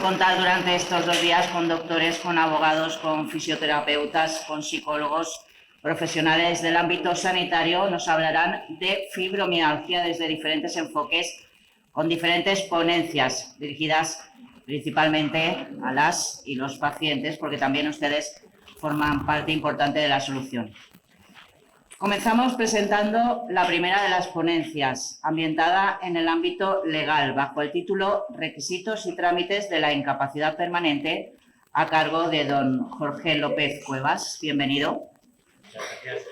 a contar durante estos 2 días con doctores, con abogados, con fisioterapeutas, con psicólogos, profesionales del ámbito sanitario. Nos hablarán de fibromialgia desde diferentes enfoques, con diferentes ponencias dirigidas principalmente a las y los pacientes, porque también ustedes forman parte importante de la solución. Comenzamos presentando la primera de las ponencias, ambientada en el ámbito legal, bajo el título Requisitos y trámites de la incapacidad permanente, a cargo de don Jorge López Cuevas. Bienvenido. Muchas gracias.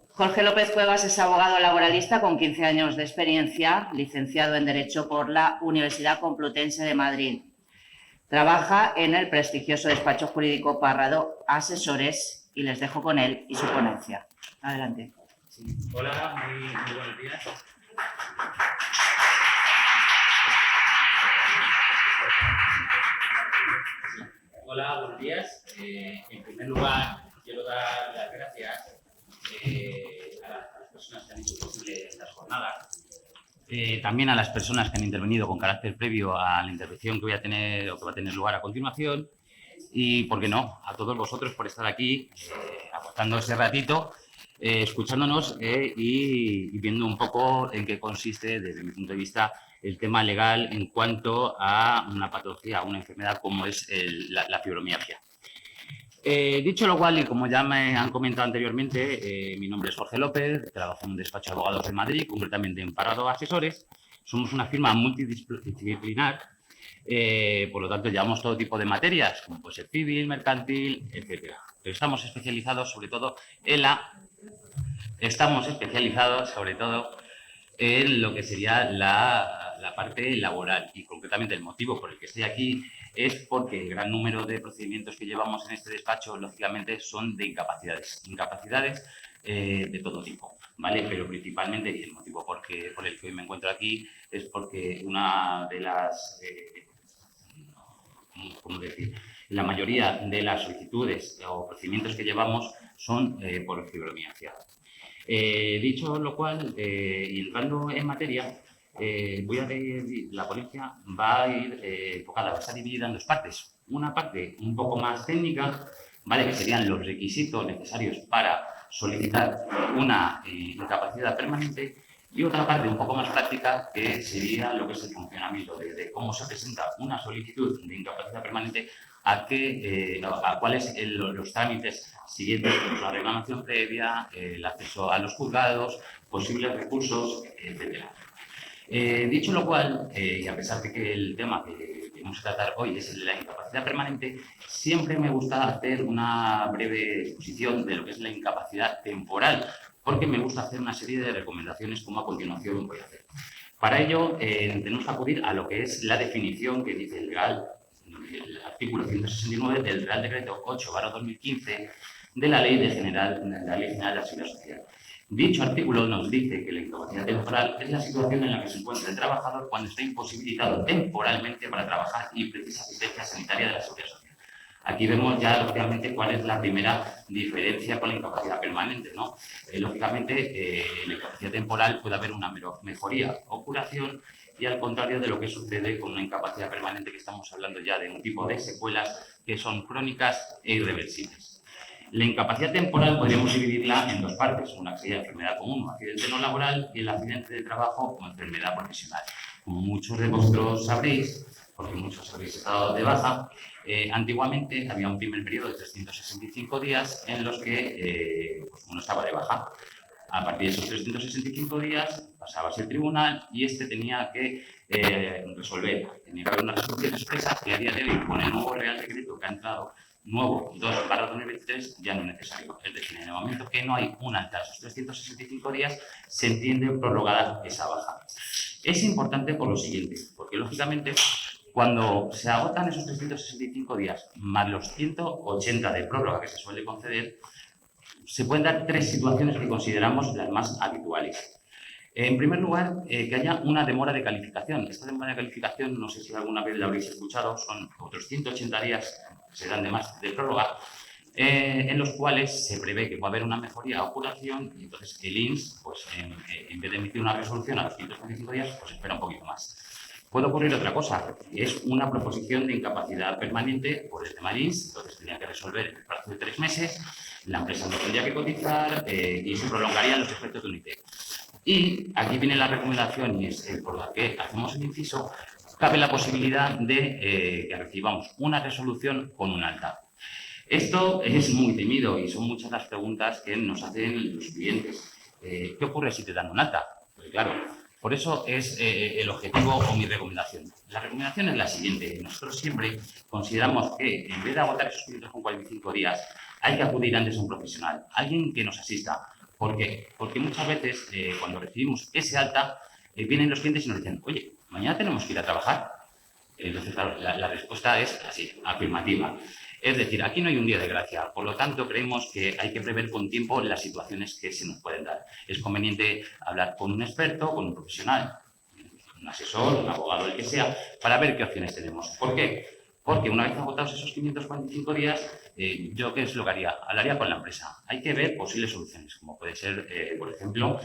Jorge López Cuevas es abogado laboralista con 15 años de experiencia, licenciado en Derecho por la Universidad Complutense de Madrid. Trabaja en el prestigioso despacho jurídico Parrado Asesores y les dejo con él y su ponencia. Adelante. Sí. Hola, muy buenos días. Hola, buenos días. En primer lugar, quiero dar las gracias a las personas que han hecho posible estas jornadas. También a las personas que han intervenido con carácter previo a la intervención que voy a tener o que va a tener lugar a continuación. Y, ¿por qué no?, a todos vosotros por estar aquí, aportando ese ratito, escuchándonos y viendo un poco en qué consiste, desde mi punto de vista, el tema legal en cuanto a una patología, a una enfermedad como es la fibromialgia. Dicho lo cual, y como ya me han comentado anteriormente, mi nombre es Jorge López, trabajo en un despacho de abogados en Madrid, concretamente en Parrado Asesores. Somos una firma multidisciplinar. Por lo tanto, llevamos todo tipo de materias, como puede ser civil, mercantil, etc. Pero estamos especializados sobre todo en lo que sería la parte laboral. Y concretamente el motivo por el que estoy aquí es porque el gran número de procedimientos que llevamos en este despacho, lógicamente, son de incapacidades de todo tipo, ¿vale? Pero principalmente, y el motivo por el que hoy me encuentro aquí, es porque una de las... la mayoría de las solicitudes o procedimientos que llevamos son por fibromialgia. Dicho lo cual, y entrando en materia, la ponencia va a ir enfocada, va a estar dividida en 2 partes. Una parte un poco más técnica, ¿vale?, que serían los requisitos necesarios para solicitar una incapacidad permanente, y otra parte un poco más práctica, que sería lo que es el funcionamiento de cómo se presenta una solicitud de incapacidad permanente, a cuáles los trámites siguientes, la reclamación previa, el acceso a los juzgados, posibles recursos, etc. Dicho lo cual, y a pesar de que el tema que vamos a tratar hoy es el de la incapacidad permanente, siempre me gusta hacer una breve exposición de lo que es la incapacidad temporal, porque me gusta hacer una serie de recomendaciones como a continuación voy a hacer. Para ello, tenemos que acudir a lo que es la definición que dice el artículo 169 del Real Decreto 8/2015 de la Ley General de la Seguridad Social. Dicho artículo nos dice que la incapacidad temporal es la situación en la que se encuentra el trabajador cuando está imposibilitado temporalmente para trabajar y precisa asistencia sanitaria de la Seguridad Social. Aquí vemos ya, lógicamente, cuál es la primera diferencia con la incapacidad permanente, ¿no? Lógicamente, en la incapacidad temporal puede haber una mejoría o curación, y al contrario de lo que sucede con una incapacidad permanente, que estamos hablando ya de un tipo de secuelas que son crónicas e irreversibles. La incapacidad temporal podríamos dividirla en 2 partes, una que sería enfermedad común o accidente no laboral, y el accidente de trabajo o enfermedad profesional. Como muchos de vosotros sabréis, porque muchos habéis estado de baja, antiguamente había un primer periodo de 365 días en los que uno estaba de baja. A partir de esos 365 días pasabas el tribunal y este tenía que resolver. Tenía que haber una resolución expresa, que a día de hoy, con el nuevo Real Decreto que ha entrado, nuevo 2/2023, ya no es necesario. Es decir, en el momento que no hay una alta de esos 365 días, se entiende prorrogada esa baja. Es importante por lo siguiente, porque lógicamente, cuando se agotan esos 365 días, más los 180 de prórroga que se suele conceder, se pueden dar 3 situaciones que consideramos las más habituales. En primer lugar, que haya una demora de calificación. Esta demora de calificación, no sé si alguna vez la habréis escuchado, son otros 180 días que se dan de más de prórroga, en los cuales se prevé que va a haber una mejoría o curación, y entonces el INS, pues, en vez de emitir una resolución a los 135 días, pues espera un poquito más. Puede ocurrir otra cosa, es una proposición de incapacidad permanente por el tema LINS, entonces tendría que resolver en el plazo de 3 meses, la empresa no tendría que cotizar y se prolongarían los efectos de un ITE. Y aquí viene la recomendación y es por la que hacemos el inciso, cabe la posibilidad de que recibamos una resolución con un alta. Esto es muy temido y son muchas las preguntas que nos hacen los clientes. ¿Qué ocurre si te dan un alta? Pues claro, por eso es el objetivo o mi recomendación. La recomendación es la siguiente. Nosotros siempre consideramos que en vez de agotar esos 545 días, hay que acudir antes a un profesional, alguien que nos asista. ¿Por qué? Porque muchas veces cuando recibimos ese alta, vienen los clientes y nos dicen, oye, mañana tenemos que ir a trabajar. Entonces, claro, la respuesta es así, afirmativa. Es decir, aquí no hay un día de gracia, por lo tanto creemos que hay que prever con tiempo las situaciones que se nos pueden dar. Es conveniente hablar con un experto, con un profesional, un asesor, un abogado, el que sea, para ver qué opciones tenemos. ¿Por qué? Porque una vez agotados esos 545 días, ¿yo qué es lo que haría? Hablaría con la empresa. Hay que ver posibles soluciones, como puede ser, por ejemplo,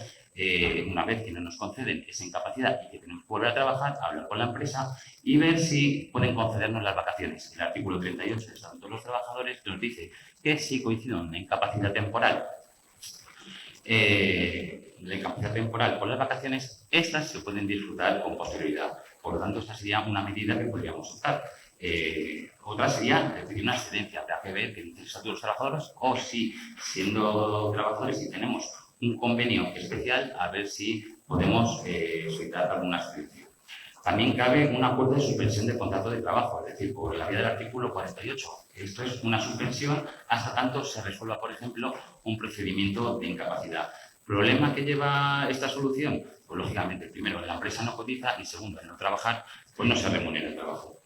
una vez que no nos conceden esa incapacidad y que tenemos que volver a trabajar, hablar con la empresa y ver si pueden concedernos las vacaciones. El artículo 38 del Estatuto de los Trabajadores nos dice que si coincide una incapacidad temporal con las vacaciones, estas se pueden disfrutar con posterioridad. Por lo tanto, esta sería una medida que podríamos optar. Otra sería pedir una excedencia, habrá que ver que dice el Estatuto de los Trabajadores o si, siendo trabajadores, si tenemos un convenio especial, a ver si podemos solicitar alguna excedencia. También cabe un acuerdo de suspensión de contrato de trabajo, es decir, por la vía del artículo 48. Esto es una suspensión hasta tanto se resuelva, por ejemplo, un procedimiento de incapacidad. ¿Problema que lleva esta solución? Pues, lógicamente, primero, la empresa no cotiza y, segundo, al no trabajar, pues no se remunera el trabajo.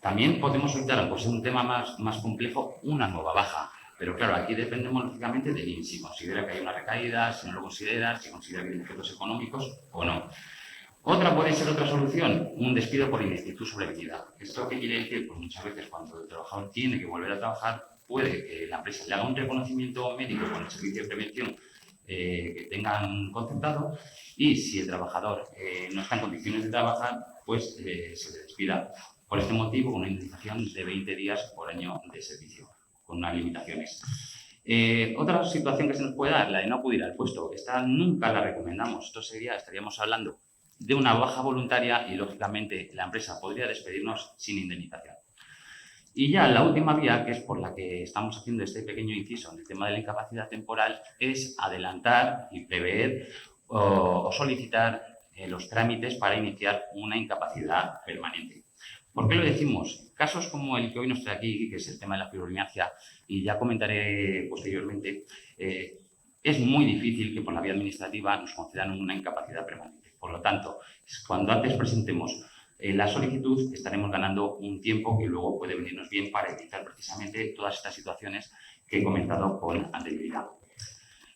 También podemos solicitar, pues es un tema más complejo, una nueva baja. Pero claro, aquí dependemos lógicamente del INS, si considera que hay una recaída, si no lo considera, si considera que hay efectos económicos o no. Otra puede ser otra solución, un despido por ineptitud sobrevenida. ¿Esto qué quiere decir? Pues muchas veces cuando el trabajador tiene que volver a trabajar, puede que la empresa le haga un reconocimiento médico con el servicio de prevención que tengan concertado y si el trabajador no está en condiciones de trabajar, pues se le despida. Por este motivo, una indemnización de 20 días por año de servicio, con unas limitaciones. Otra situación que se nos puede dar, la de no acudir al puesto. Esta nunca la recomendamos. Esto sería, estaríamos hablando de una baja voluntaria y, lógicamente, la empresa podría despedirnos sin indemnización. Y ya la última vía, que es por la que estamos haciendo este pequeño inciso en el tema de la incapacidad temporal, es adelantar y prever o solicitar los trámites para iniciar una incapacidad permanente. ¿Por qué lo decimos? Casos como el que hoy nos trae aquí, que es el tema de la fibromialgia, y ya comentaré posteriormente, es muy difícil que por la vía administrativa nos concedan una incapacidad permanente. Por lo tanto, cuando antes presentemos la solicitud, estaremos ganando un tiempo que luego puede venirnos bien para evitar precisamente todas estas situaciones que he comentado con anterioridad.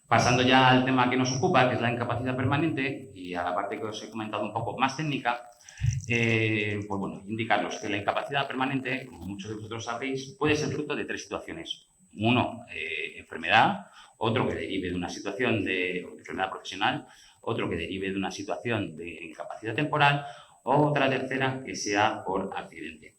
Pasando ya al tema que nos ocupa, que es la incapacidad permanente, y a la parte que os he comentado un poco más técnica, pues bueno, indicaros que la incapacidad permanente, como muchos de vosotros sabréis, puede ser fruto de 3 situaciones. Uno, enfermedad, otro que derive de una situación de enfermedad profesional, otro que derive de una situación de incapacidad temporal, o otra tercera que sea por accidente.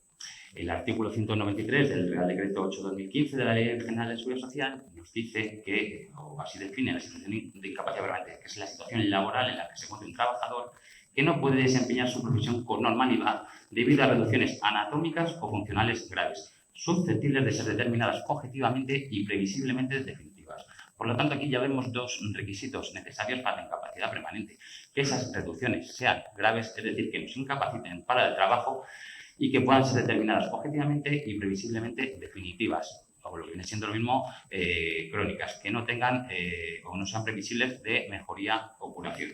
El artículo 193 del Real Decreto 8/2015 de la Ley General de Seguridad Social nos dice que, o así define la situación de incapacidad permanente, que es la situación laboral en la que se encuentra un trabajador que no puede desempeñar su profesión con normalidad debido a reducciones anatómicas o funcionales graves, susceptibles de ser determinadas objetivamente y previsiblemente definitivas. Por lo tanto, aquí ya vemos 2 requisitos necesarios para la incapacidad permanente. Que esas reducciones sean graves, es decir, que nos incapaciten para el trabajo y que puedan ser determinadas objetivamente y previsiblemente definitivas, o lo que viene siendo lo mismo, crónicas, que no tengan o no sean previsibles de mejoría o curación.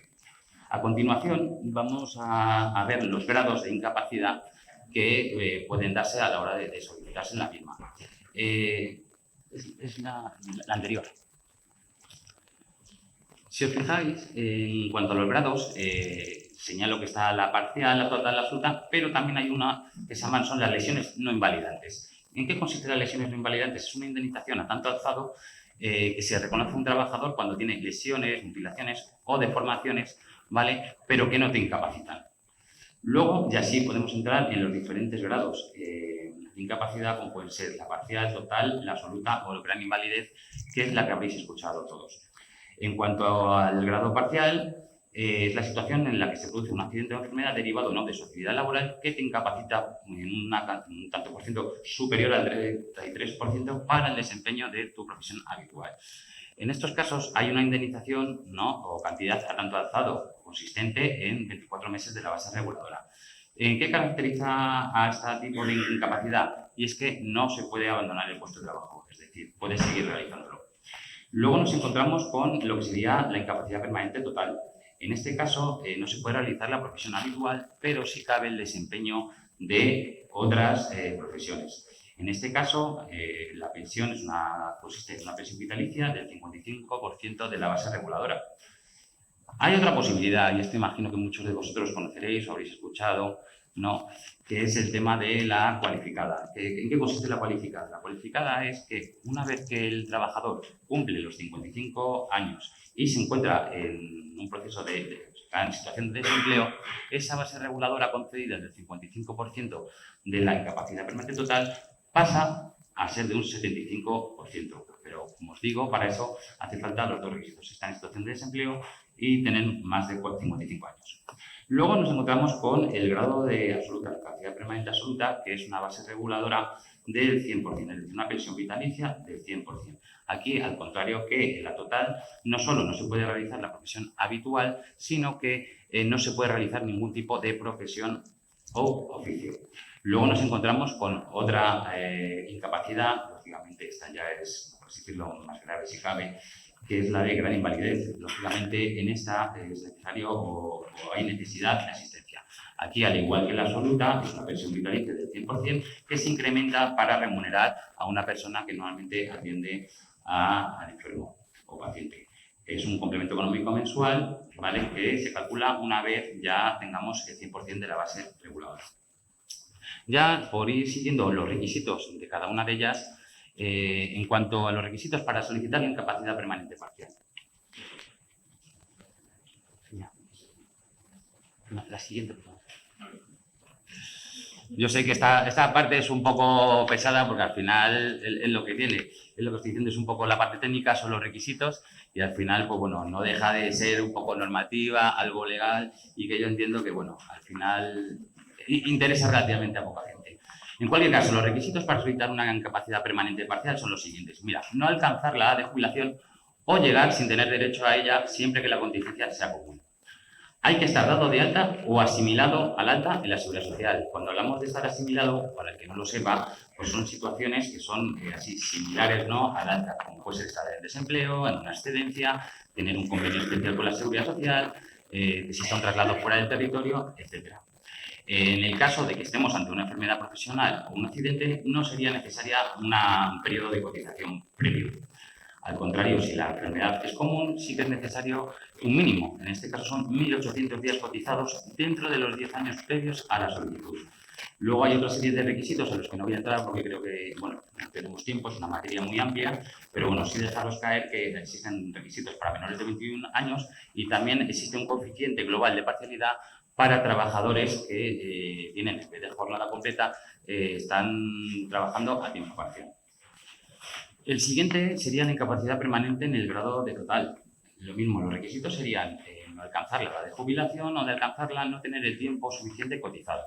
A continuación, vamos a ver los grados de incapacidad que pueden darse a la hora de solicitarse en la misma. Es la anterior. Si os fijáis, en cuanto a los grados, señalo que está la parcial, la total, la absoluta, pero también hay una que se llaman, son las lesiones no invalidantes. ¿En qué consisten las lesiones no invalidantes? Es una indemnización a tanto alzado que se reconoce a un trabajador cuando tiene lesiones, mutilaciones o deformaciones, ¿vale? Pero que no te incapacitan. Luego, ya sí podemos entrar en los diferentes grados de incapacidad, como pueden ser la parcial, total, la absoluta o el gran invalidez, que es la que habréis escuchado todos. En cuanto al grado parcial, es la situación en la que se produce un accidente o enfermedad derivado no de su actividad laboral que te incapacita en un tanto por ciento superior al 33% para el desempeño de tu profesión habitual. En estos casos hay una indemnización, ¿no?, o cantidad a tanto alzado consistente en 24 meses de la base reguladora. ¿En qué caracteriza a este tipo de incapacidad? Y es que no se puede abandonar el puesto de trabajo, es decir, puedes seguir realizándolo. Luego nos encontramos con lo que sería la incapacidad permanente total. En este caso, no se puede realizar la profesión habitual, pero sí cabe el desempeño de otras profesiones. En este caso, la pensión consiste en una pensión vitalicia del 55% de la base reguladora. Hay otra posibilidad, y esto imagino que muchos de vosotros conoceréis o habréis escuchado, ¿no?, que es el tema de la cualificada. ¿En qué consiste la cualificada? La cualificada es que una vez que el trabajador cumple los 55 años y se encuentra en un proceso en situación de desempleo, esa base reguladora concedida del 55% de la incapacidad permanente total pasa a ser de un 75%. Pero, como os digo, para eso hace falta los dos requisitos: estar en situación de desempleo y tener más de 55 años. Luego nos encontramos con el grado de absoluta, la capacidad permanente absoluta, que es una base reguladora del 100%, es decir, una pensión vitalicia del 100%. Aquí, al contrario que en la total, no solo no se puede realizar la profesión habitual, sino que no se puede realizar ningún tipo de profesión o oficio. Luego nos encontramos con otra incapacidad, lógicamente esta ya es, por así decirlo, más grave si cabe, que es la de gran invalidez. Lógicamente, en esta es necesario o hay necesidad de asistencia. Aquí, al igual que la absoluta, es una pensión vitalicia del 100% que se incrementa para remunerar a una persona que normalmente atiende al enfermo o paciente. Es un complemento económico mensual, ¿vale?, que se calcula una vez ya tengamos el 100% de la base reguladora. Ya por ir siguiendo los requisitos de cada una de ellas, en cuanto a los requisitos para solicitar la incapacidad permanente parcial. La siguiente, por favor. Yo sé que esta parte es un poco pesada porque al final es lo que tiene. Es lo que estoy diciendo, es un poco la parte técnica, son los requisitos y al final, pues bueno, no deja de ser un poco normativa, algo legal y que yo entiendo que, bueno, al final interesa relativamente a poca gente. En cualquier caso, los requisitos para solicitar una incapacidad permanente parcial son los siguientes. Mira, no alcanzar la edad de jubilación o llegar sin tener derecho a ella siempre que la contingencia sea común. Hay que estar dado de alta o asimilado al alta en la Seguridad Social. Cuando hablamos de estar asimilado, para el que no lo sepa, pues son situaciones que son así similares, ¿no?, al alta, como puede ser estar en desempleo, en una excedencia, tener un convenio especial con la Seguridad Social, que exista un traslado fuera del territorio, etc. En el caso de que estemos ante una enfermedad profesional o un accidente, no sería necesaria un periodo de cotización previo. Al contrario, si la enfermedad es común, sí que es necesario un mínimo. En este caso son 1.800 días cotizados dentro de los 10 años previos a la solicitud. Luego hay otra serie de requisitos a los que no voy a entrar porque creo que, bueno, no tenemos tiempo, es una materia muy amplia, pero bueno, sí dejaros caer que existen requisitos para menores de 21 años y también existe un coeficiente global de parcialidad para trabajadores que tienen, en vez de jornada completa, están trabajando a tiempo parcial. El siguiente sería la incapacidad permanente en el grado de total. Lo mismo, los requisitos serían no alcanzar la edad de jubilación o de alcanzarla no tener el tiempo suficiente cotizado.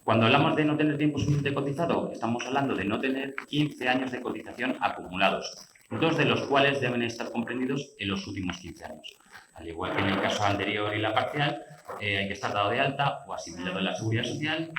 Cuando hablamos de no tener tiempo suficiente cotizado, estamos hablando de no tener 15 años de cotización acumulados, 2 de los cuales deben estar comprendidos en los últimos 15 años. Al igual que en el caso anterior y la parcial, hay que estar dado de alta o asimilado en la Seguridad Social.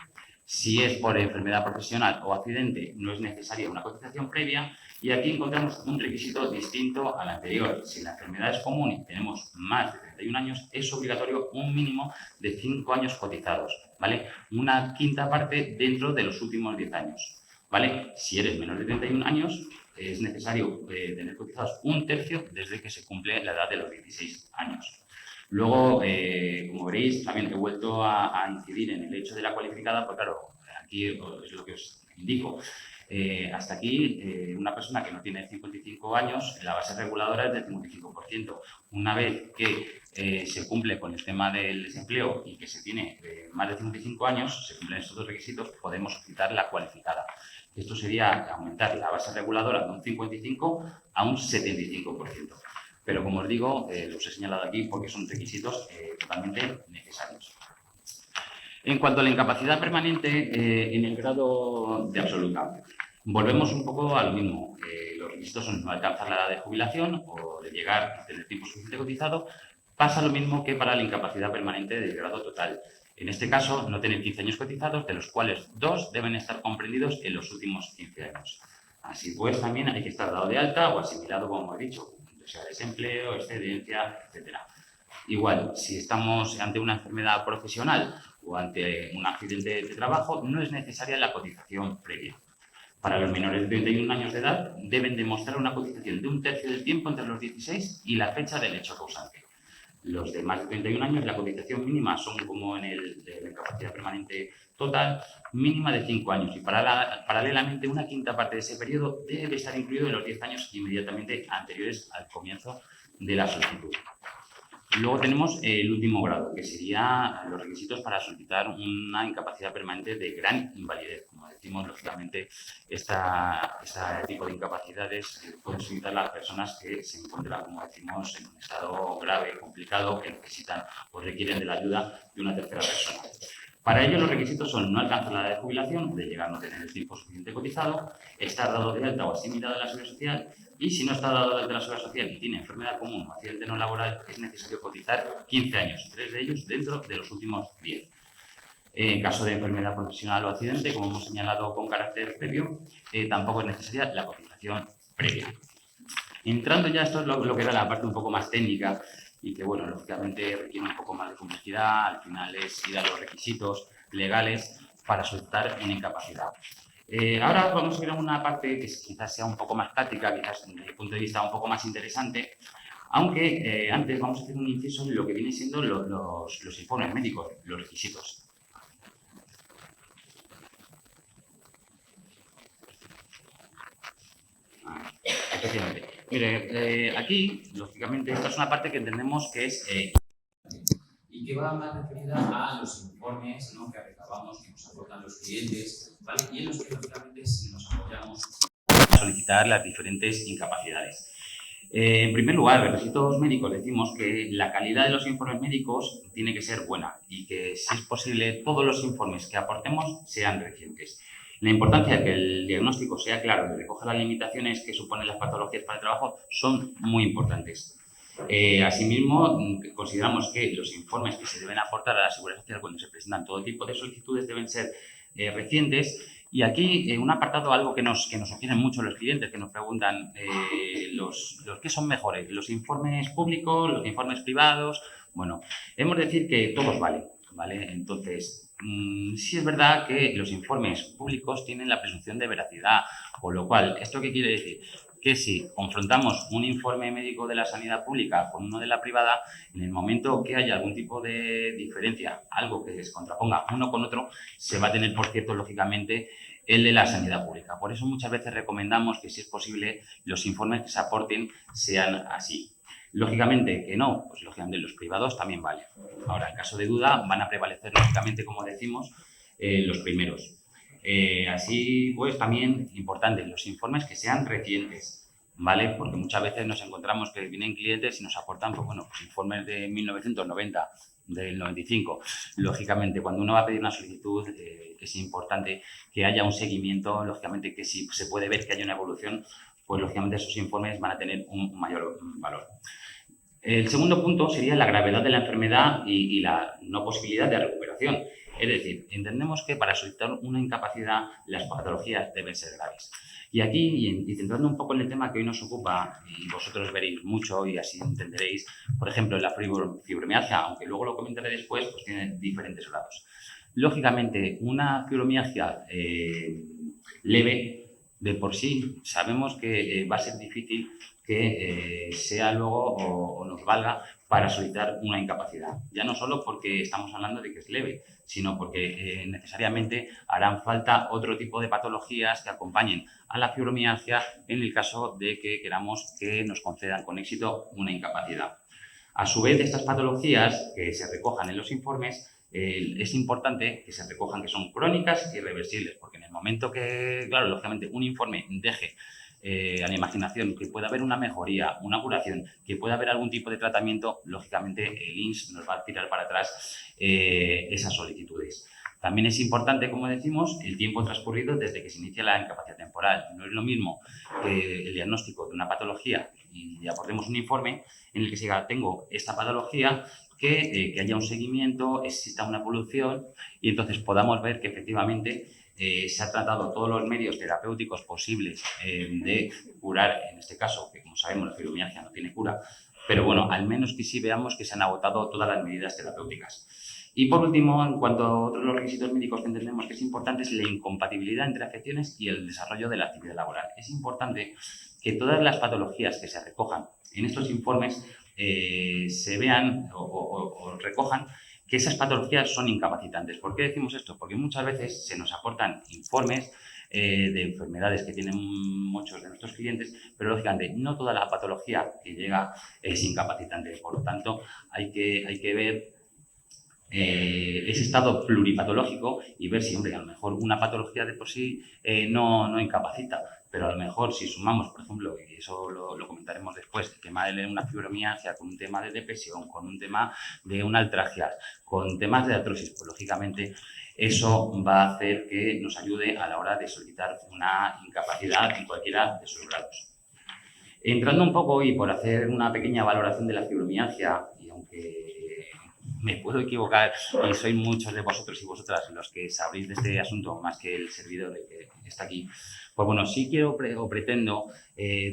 Si es por enfermedad profesional o accidente, no es necesaria una cotización previa. Y aquí encontramos un requisito distinto al anterior. Si la enfermedad es común y tenemos más de 31 años, es obligatorio un mínimo de 5 años cotizados, ¿vale? Una quinta parte dentro de los últimos 10 años, ¿vale? Si eres menor de 31 años, es necesario tener cotizados un tercio desde que se cumple la edad de los 16 años. Luego, como veréis, también he vuelto a incidir en el hecho de la cualificada, porque claro, aquí es lo que os indico. Hasta aquí, una persona que no tiene 55 años, la base reguladora es del 55%. Una vez que se cumple con el tema del desempleo y que se tiene más de 55 años, se cumplen estos dos requisitos, podemos solicitar la cualificada. Esto sería aumentar la base reguladora de un 55 a un 75%. Pero, como os digo, los he señalado aquí porque son requisitos totalmente necesarios. En cuanto a la incapacidad permanente en el grado de absoluta, volvemos un poco a lo mismo. Los requisitos son no alcanzar la edad de jubilación o de llegar a tener tiempo suficiente cotizado. Pasa lo mismo que para la incapacidad permanente del grado total. En este caso, no tener 15 años cotizados, de los cuales 2 deben estar comprendidos en los últimos 15 años. Así pues, también hay que estar dado de alta o asimilado, como he dicho, sea desempleo, excedencia, etc. Igual, si estamos ante una enfermedad profesional o ante un accidente de trabajo, no es necesaria la cotización previa. Para los menores de 31 años de edad, deben demostrar una cotización de 1/3 del tiempo entre los 16 y la fecha del hecho causante. Los de más de 31 años, la cotización mínima son, como en la incapacidad permanente total, mínima de 5 años y paralelamente una quinta parte de ese periodo debe estar incluido en los 10 años inmediatamente anteriores al comienzo de la solicitud. Luego tenemos el último grado, que serían los requisitos para solicitar una incapacidad permanente de gran invalidez. Como decimos, lógicamente, este tipo de incapacidades pueden solicitar las personas que se encuentran, como decimos, en un estado grave, complicado, que necesitan o requieren de la ayuda de una tercera persona. Para ello, los requisitos son no alcanzar la edad de jubilación, de llegar a no tener el tiempo suficiente cotizado, estar dado de alta o asimilado en la Seguridad Social y, si no está dado de alta en la Seguridad Social y tiene enfermedad común o accidente no laboral, es necesario cotizar 15 años, 3 de ellos dentro de los últimos 10. En caso de enfermedad profesional o accidente, como hemos señalado con carácter previo, tampoco es necesaria la cotización previa. Entrando ya, esto es lo que era la parte un poco más técnica y que, bueno, lógicamente requiere un poco más de complejidad. Al final es ir a los requisitos legales para solicitar una incapacidad. Ahora vamos a ir a una parte que quizás sea un poco más práctica, quizás desde mi punto de vista un poco más interesante, aunque antes vamos a hacer un inciso en lo que vienen siendo los informes médicos, los requisitos. Efectivamente. Mire, aquí, lógicamente, esta es una parte que entendemos que es y que va más referida a los informes, ¿no?, que recabamos, que nos aportan los clientes, ¿vale? Y en los que, lógicamente, nos apoyamos a solicitar las diferentes incapacidades. En primer lugar, los requisitos médicos decimos que la calidad de los informes médicos tiene que ser buena y que, si es posible, todos los informes que aportemos sean recientes. La importancia de que el diagnóstico sea claro y recoja las limitaciones que suponen las patologías para el trabajo son muy importantes. Asimismo, consideramos que los informes que se deben aportar a la Seguridad Social cuando se presentan todo tipo de solicitudes deben ser recientes. Y aquí un apartado, algo que nos sugieren mucho los clientes, que nos preguntan los que son mejores, los informes públicos, los informes privados. Bueno, hemos de decir que todos valen, ¿vale? Entonces, sí es verdad que los informes públicos tienen la presunción de veracidad, con lo cual, ¿esto qué quiere decir? Que si confrontamos un informe médico de la sanidad pública con uno de la privada, en el momento que haya algún tipo de diferencia, algo que se contraponga uno con otro, se va a tener por cierto, lógicamente, el de la sanidad pública. Por eso muchas veces recomendamos que, si es posible, los informes que se aporten sean así. Lógicamente que no, pues lógicamente los privados también valen. Ahora, en caso de duda, van a prevalecer, lógicamente, como decimos, los primeros. Así pues, también importante, los informes que sean recientes, ¿vale? Porque muchas veces nos encontramos que vienen clientes y nos aportan, pues, bueno, pues informes de 1990, del 95. Lógicamente, cuando uno va a pedir una solicitud, es importante que haya un seguimiento, lógicamente que si se puede ver que hay una evolución, pues lógicamente esos informes van a tener un mayor valor. El segundo punto sería la gravedad de la enfermedad y la no posibilidad de recuperación. Es decir, entendemos que para solicitar una incapacidad las patologías deben ser graves. Y aquí, y centrando un poco en el tema que hoy nos ocupa, y vosotros veréis mucho y así entenderéis, por ejemplo, la fibromialgia, aunque luego lo comentaré después, pues tiene diferentes grados. Lógicamente, una fibromialgia leve, de por sí, sabemos que va a ser difícil que sea luego o nos valga para solicitar una incapacidad. Ya no solo porque estamos hablando de que es leve, sino porque necesariamente harán falta otro tipo de patologías que acompañen a la fibromialgia en el caso de que queramos que nos concedan con éxito una incapacidad. A su vez, estas patologías que se recojan en los informes, es importante que se recojan que son crónicas y reversibles, porque en el momento que, claro, lógicamente un informe deje a la imaginación que pueda haber una mejoría, una curación, que pueda haber algún tipo de tratamiento, lógicamente el INS nos va a tirar para atrás esas solicitudes. También es importante, como decimos, el tiempo transcurrido desde que se inicia la incapacidad temporal. No es lo mismo que el diagnóstico de una patología y aportemos un informe en el que se diga, tengo esta patología, que haya un seguimiento, exista una evolución y entonces podamos ver que efectivamente se han tratado todos los medios terapéuticos posibles de curar, en este caso, que como sabemos la fibromialgia no tiene cura, pero bueno, al menos que sí veamos que se han agotado todas las medidas terapéuticas. Y por último, en cuanto a otros los requisitos médicos que entendemos que es importante, es la incompatibilidad entre afecciones y el desarrollo de la actividad laboral. Es importante que todas las patologías que se recojan en estos informes se vean o recojan que esas patologías son incapacitantes. ¿Por qué decimos esto? Porque muchas veces se nos aportan informes de enfermedades que tienen muchos de nuestros clientes, pero lógicamente no toda la patología que llega es incapacitante. Por lo tanto, hay que ver ese estado pluripatológico y ver si, hombre, a lo mejor una patología de por sí no incapacita, pero a lo mejor si sumamos, por ejemplo, y eso lo comentaremos después, el tema de una fibromialgia con un tema de depresión, con un tema de una altragia, con temas de artrosis, pues lógicamente eso va a hacer que nos ayude a la hora de solicitar una incapacidad en cualquiera de sus grados. Entrando un poco y por hacer una pequeña valoración de la fibromialgia, y aunque me puedo equivocar y sois muchos de vosotros y vosotras los que sabréis de este asunto más que el servidor que está aquí, pues bueno, sí quiero o pretendo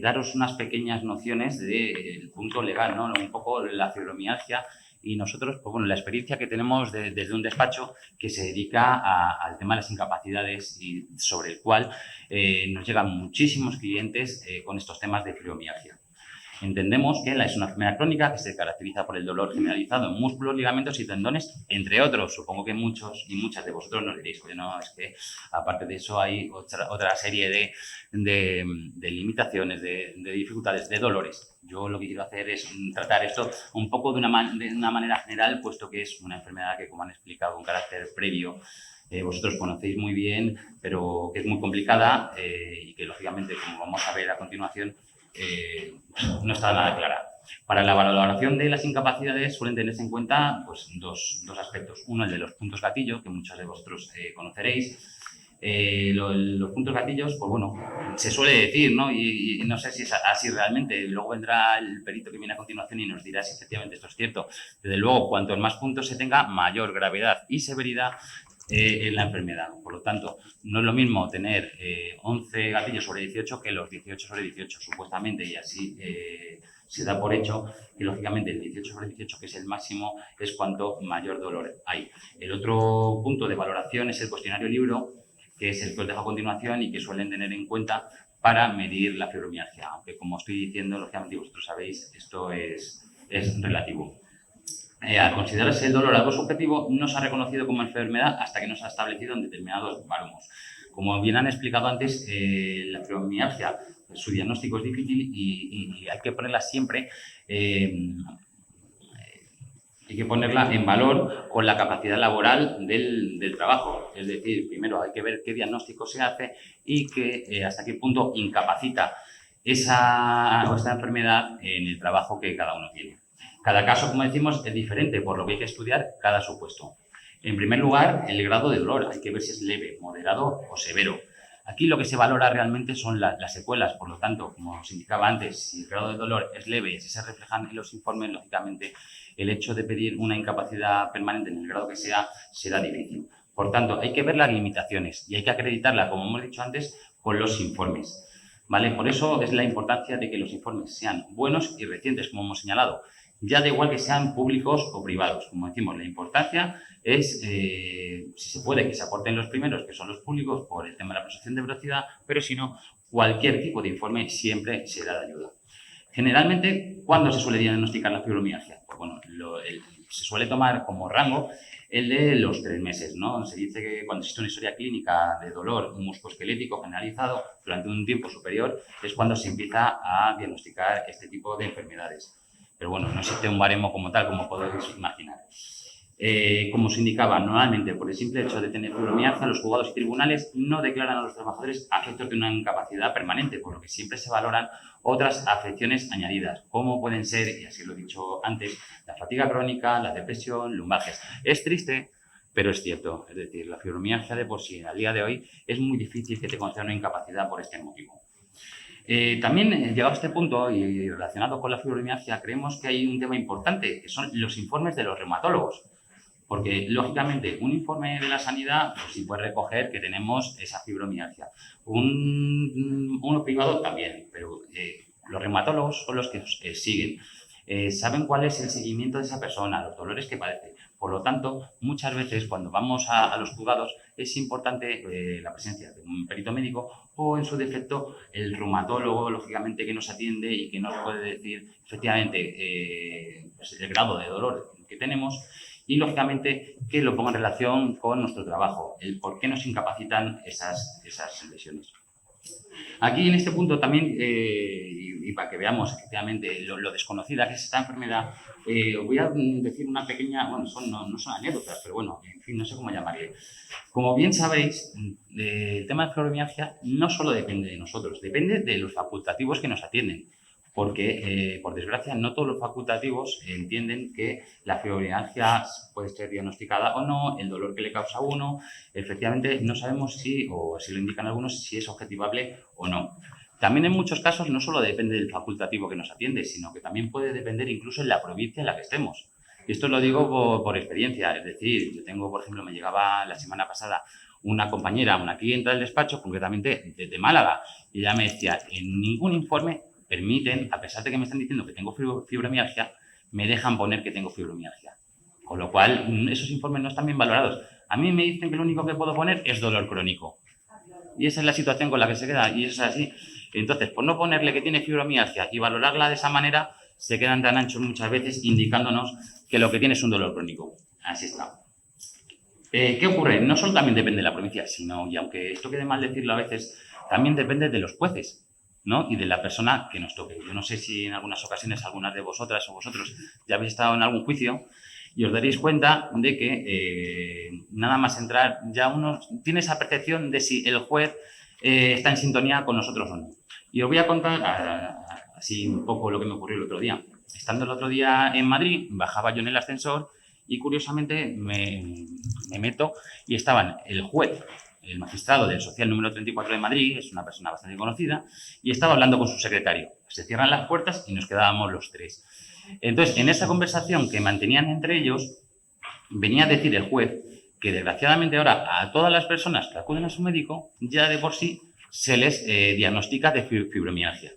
daros unas pequeñas nociones del punto legal, ¿no? Un poco la fibromialgia y nosotros, pues bueno, la experiencia que tenemos desde un despacho que se dedica al tema de las incapacidades y sobre el cual nos llegan muchísimos clientes con estos temas de fibromialgia. Entendemos que es una enfermedad crónica que se caracteriza por el dolor generalizado en músculos, ligamentos y tendones, entre otros. Supongo que muchos y muchas de vosotros nos diréis, oye, no, es que aparte de eso hay otra serie de limitaciones, de dificultades, de dolores. Yo lo que quiero hacer es tratar esto un poco de una manera general, puesto que es una enfermedad que, como han explicado, con carácter previo, vosotros conocéis muy bien, pero que es muy complicada y que, lógicamente, como vamos a ver a continuación, no está nada clara. Para la valoración de las incapacidades suelen tenerse en cuenta pues, dos aspectos. Uno, el de los puntos gatillo, que muchos de vosotros conoceréis. Los puntos gatillos, pues bueno, se suele decir, ¿no? Y no sé si es así realmente. Luego vendrá el perito que viene a continuación y nos dirá si efectivamente esto es cierto. Desde luego, cuanto más puntos se tenga, mayor gravedad y severidad en la enfermedad. Por lo tanto, no es lo mismo tener 11 gatillos sobre 18 que los 18 sobre 18, supuestamente, y así se da por hecho que, lógicamente, el 18 sobre 18, que es el máximo, es cuanto mayor dolor hay. El otro punto de valoración es el cuestionario Libro, que es el que os dejo a continuación y que suelen tener en cuenta para medir la fibromialgia, aunque, como estoy diciendo, lógicamente, vosotros sabéis, esto es relativo. Al considerarse el dolor algo subjetivo, no se ha reconocido como enfermedad hasta que no se ha establecido en determinados baremos. Como bien han explicado antes, la fibromialgia, su diagnóstico es difícil y hay que ponerla siempre, hay que ponerla en valor con la capacidad laboral del trabajo. Es decir, primero hay que ver qué diagnóstico se hace y hasta qué punto incapacita esta enfermedad en el trabajo que cada uno tiene. Cada caso, como decimos, es diferente, por lo que hay que estudiar cada supuesto. En primer lugar, el grado de dolor. Hay que ver si es leve, moderado o severo. Aquí lo que se valora realmente son las secuelas. Por lo tanto, como os indicaba antes, si el grado de dolor es leve y si se reflejan en los informes, lógicamente, el hecho de pedir una incapacidad permanente en el grado que sea, será difícil. Por tanto, hay que ver las limitaciones y hay que acreditarla, como hemos dicho antes, con los informes. ¿Vale? Por eso es la importancia de que los informes sean buenos y recientes, como hemos señalado. Ya da igual que sean públicos o privados. Como decimos, la importancia es, si se puede, que se aporten los primeros, que son los públicos, por el tema de la presunción de veracidad, pero si no, cualquier tipo de informe siempre será de ayuda. Generalmente, ¿cuándo se suele diagnosticar la fibromialgia? Pues bueno, se suele tomar como rango el de los 3 meses, ¿no? Se dice que cuando existe una historia clínica de dolor musculoesquelético generalizado durante un tiempo superior es cuando se empieza a diagnosticar este tipo de enfermedades. Pero bueno, no existe un baremo como tal, como podéis imaginar. Como se indicaba, normalmente por el simple hecho de tener fibromialgia, los juzgados y tribunales no declaran a los trabajadores afectos de una incapacidad permanente, por lo que siempre se valoran otras afecciones añadidas, como pueden ser, y así lo he dicho antes, la fatiga crónica, la depresión, lumbajes. Es triste, pero es cierto. Es decir, la fibromialgia de por sí, al día de hoy, es muy difícil que te conceda una incapacidad por este motivo. También, llegado a este punto y relacionado con la fibromialgia, creemos que hay un tema importante, que son los informes de los reumatólogos. Porque, lógicamente, un informe de la sanidad pues, sí puede recoger que tenemos esa fibromialgia. Uno privado también, pero los reumatólogos son los que siguen. Saben cuál es el seguimiento de esa persona, los dolores que padece. Por lo tanto, muchas veces cuando vamos a los juzgados es importante la presencia de un perito médico o, en su defecto, el reumatólogo, lógicamente, que nos atiende y que nos puede decir efectivamente pues, el grado de dolor que tenemos. Y, lógicamente, que lo ponga en relación con nuestro trabajo, el por qué nos incapacitan esas lesiones. Aquí, en este punto también, y para que veamos efectivamente lo desconocida que es esta enfermedad, os voy a decir una pequeña, bueno, no son anécdotas, pero bueno, en fin, no sé cómo llamarle. Como bien sabéis, el tema de fibromialgia no solo depende de nosotros, depende de los facultativos que nos atienden. Porque, por desgracia, no todos los facultativos entienden que la fibromialgia puede ser diagnosticada o no, el dolor que le causa a uno. Efectivamente, no sabemos si, o si lo indican algunos, si es objetivable o no. También en muchos casos no solo depende del facultativo que nos atiende, sino que también puede depender incluso en la provincia en la que estemos. Y esto lo digo por experiencia. Es decir, yo tengo, por ejemplo, me llegaba la semana pasada una compañera, una clienta del despacho, concretamente de Málaga, y ella me decía, en ningún informe permiten, a pesar de que me están diciendo que tengo fibromialgia, me dejan poner que tengo fibromialgia. Con lo cual, esos informes no están bien valorados. A mí me dicen que lo único que puedo poner es dolor crónico. Y esa es la situación con la que se queda, y es así. Entonces, por no ponerle que tiene fibromialgia y valorarla de esa manera, se quedan tan anchos muchas veces indicándonos que lo que tiene es un dolor crónico. Así está. ¿Qué ocurre? No solo también depende de la provincia, sino, y aunque esto quede mal decirlo a veces, también depende de los jueces, ¿no? Y de la persona que nos toque. Yo no sé si en algunas ocasiones algunas de vosotras o vosotros ya habéis estado en algún juicio y os daréis cuenta de que nada más entrar ya uno tiene esa percepción de si el juez está en sintonía con nosotros o no. Y os voy a contar así un poco lo que me ocurrió el otro día. Estando el otro día en Madrid, bajaba yo en el ascensor y curiosamente me meto y estaban el juez, el magistrado del social número 34 de Madrid, es una persona bastante conocida, y estaba hablando con su secretario. Se cierran las puertas y nos quedábamos los tres. Entonces, en esa conversación que mantenían entre ellos, venía a decir el juez que, desgraciadamente, ahora a todas las personas que acuden a su médico, ya de por sí se les diagnostica de fibromialgia.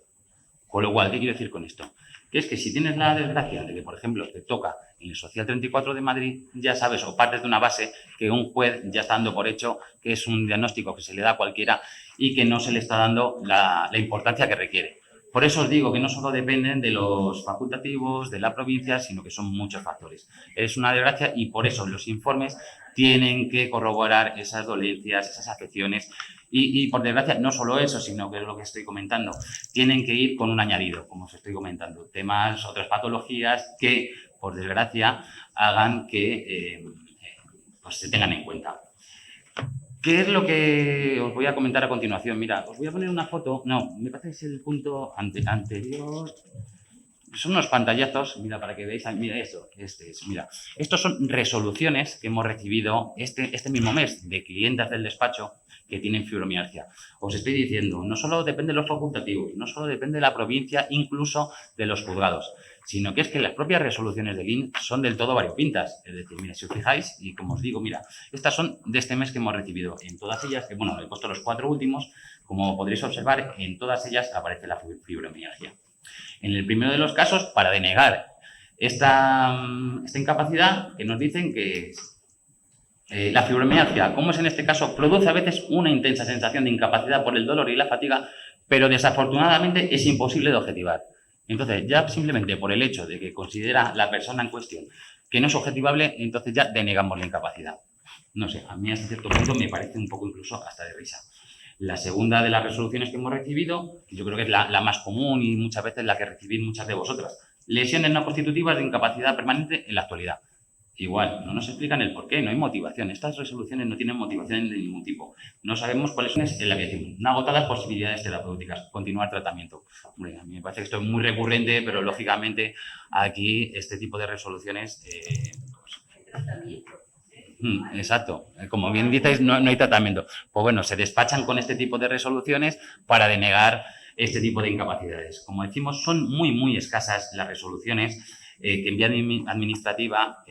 Con lo cual, ¿qué quiero decir con esto? Que es que si tienes la desgracia de que, por ejemplo, te toca en el Social 34 de Madrid, ya sabes, o partes de una base que un juez ya está dando por hecho que es un diagnóstico que se le da a cualquiera y que no se le está dando la importancia que requiere. Por eso os digo que no solo dependen de los facultativos, de la provincia, sino que son muchos factores. Es una desgracia y por eso los informes tienen que corroborar esas dolencias, esas afecciones. Y por desgracia, no solo eso, sino que es lo que estoy comentando, tienen que ir con un añadido, como os estoy comentando, temas, otras patologías que, por desgracia, hagan que pues se tengan en cuenta. ¿Qué es lo que os voy a comentar a continuación? Mira, os voy a poner una foto, no, me parece que es el punto anterior. Son unos pantallazos, mira, para que veáis, mira eso, mira. Estos son resoluciones que hemos recibido este mismo mes de clientes del despacho que tienen fibromialgia. Os estoy diciendo, no solo depende de los facultativos, no solo depende de la provincia, incluso de los juzgados, sino que es que las propias resoluciones del IN son del todo variopintas. Es decir, mira, si os fijáis, y como os digo, mira, estas son de este mes que hemos recibido. En todas ellas, que bueno, he puesto los 4 últimos, como podréis observar, en todas ellas aparece la fibromialgia. En el primero de los casos, para denegar esta incapacidad, que nos dicen que la fibromialgia, como es en este caso, produce a veces una intensa sensación de incapacidad por el dolor y la fatiga, pero desafortunadamente es imposible de objetivar. Entonces, ya simplemente por el hecho de que considera la persona en cuestión que no es objetivable, entonces ya denegamos la incapacidad. No sé, a mí hasta cierto punto me parece un poco incluso hasta de risa. La segunda de las resoluciones que hemos recibido, que yo creo que es la más común y muchas veces la que recibís muchas de vosotras, lesiones no constitutivas de incapacidad permanente en la actualidad. Igual, no nos explican el por qué, no hay motivación. Estas resoluciones no tienen motivación de ningún tipo. No sabemos cuáles son en la que decimos. No agotadas posibilidades terapéuticas, continuar tratamiento. Hombre, a mí me parece que esto es muy recurrente, pero lógicamente aquí este tipo de resoluciones... Exacto. Como bien dices, no hay tratamiento. Pues bueno, se despachan con este tipo de resoluciones para denegar este tipo de incapacidades. Como decimos, son muy escasas las resoluciones que en vía administrativa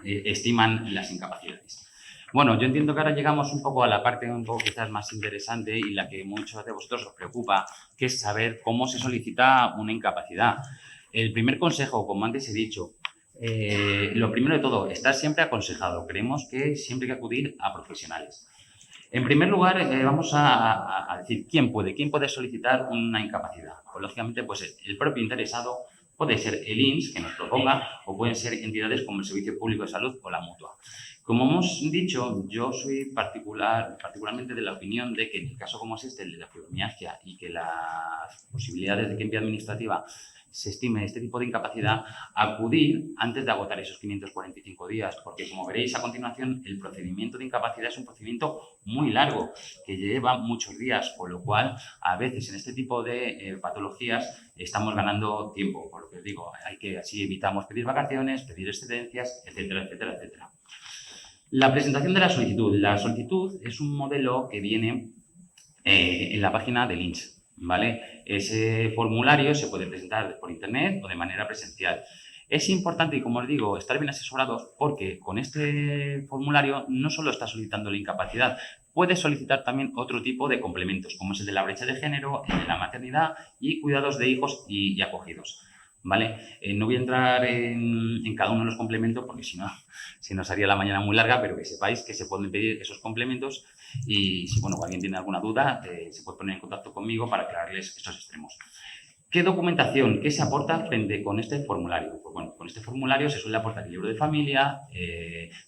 estiman las incapacidades. Bueno, yo entiendo que ahora llegamos un poco a la parte un poco quizás más interesante y la que muchos de vosotros os preocupa, que es saber cómo se solicita una incapacidad. El primer consejo, como antes he dicho, lo primero de todo, estar siempre aconsejado. Creemos que siempre hay que acudir a profesionales. En primer lugar, vamos a decir quién puede solicitar una incapacidad. Pues, lógicamente, pues el propio interesado puede ser el INS, que nos proponga, o pueden ser entidades como el Servicio Público de Salud o la Mutua. Como hemos dicho, yo soy particularmente de la opinión de que en el caso como es este, el de la fibromialgia, y que las posibilidades de que en vía administrativa se estime este tipo de incapacidad, acudir antes de agotar esos 545 días, porque como veréis a continuación, el procedimiento de incapacidad es un procedimiento muy largo, que lleva muchos días, con lo cual a veces en este tipo de patologías estamos ganando tiempo, por lo que os digo, así evitamos pedir vacaciones, pedir excedencias, etcétera, etcétera, etcétera. La presentación de la solicitud. La solicitud es un modelo que viene en la página del INS. ¿Vale? Ese formulario se puede presentar por internet o de manera presencial. Es importante, y como os digo, estar bien asesorados porque con este formulario no solo está solicitando la incapacidad, puede solicitar también otro tipo de complementos, como es el de la brecha de género, el de la maternidad y cuidados de hijos y acogidos. ¿Vale? No voy a entrar en cada uno de los complementos porque si no nos haría la mañana muy larga, pero que sepáis que se pueden pedir esos complementos y si alguien tiene alguna duda se puede poner en contacto conmigo para aclararles estos extremos. ¿Qué documentación? ¿Qué se aporta frente con este formulario? Pues bueno, con este formulario se suele aportar el libro de familia,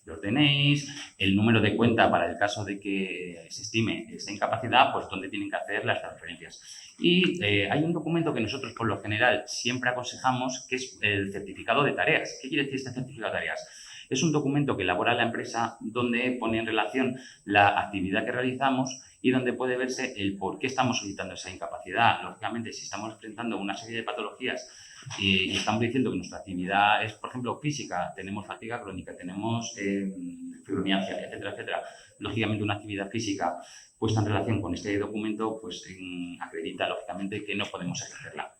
los DNIs, el número de cuenta para el caso de que se estime esta incapacidad, pues donde tienen que hacer las transferencias. Y hay un documento que nosotros por lo general siempre aconsejamos, que es el certificado de tareas. ¿Qué quiere decir este certificado de tareas? Es un documento que elabora la empresa donde pone en relación la actividad que realizamos y donde puede verse el por qué estamos solicitando esa incapacidad. Lógicamente, si estamos enfrentando una serie de patologías y estamos diciendo que nuestra actividad es, por ejemplo, física, tenemos fatiga crónica, tenemos fibromialgia, etcétera, etcétera, lógicamente una actividad física puesta en relación con este documento, pues acredita, lógicamente, que no podemos ejercerla.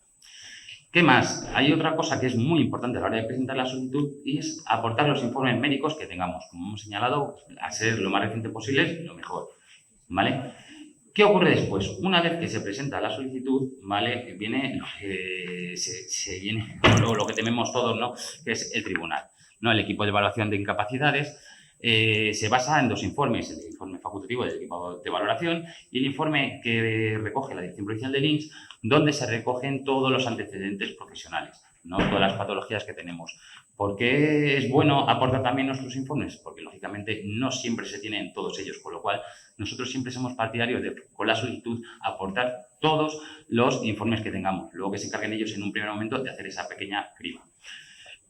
¿Qué más? Hay otra cosa que es muy importante a la hora de presentar la solicitud y es aportar los informes médicos que tengamos. Como hemos señalado, a ser lo más reciente posible, lo mejor. ¿Vale? ¿Qué ocurre después? Una vez que se presenta la solicitud, ¿vale? Viene lo que tememos todos, ¿no? Que es el tribunal, ¿no? El equipo de evaluación de incapacidades se basa en dos informes, el informe facultativo del equipo de valoración y el informe que recoge la Dirección Provincial del INS, donde se recogen todos los antecedentes profesionales, ¿no? Todas las patologías que tenemos. ¿Por qué es bueno aportar también nuestros informes? Porque, lógicamente, no siempre se tienen todos ellos, con lo cual nosotros siempre somos partidarios de, con la solicitud, aportar todos los informes que tengamos. Luego que se encarguen ellos en un primer momento de hacer esa pequeña criba.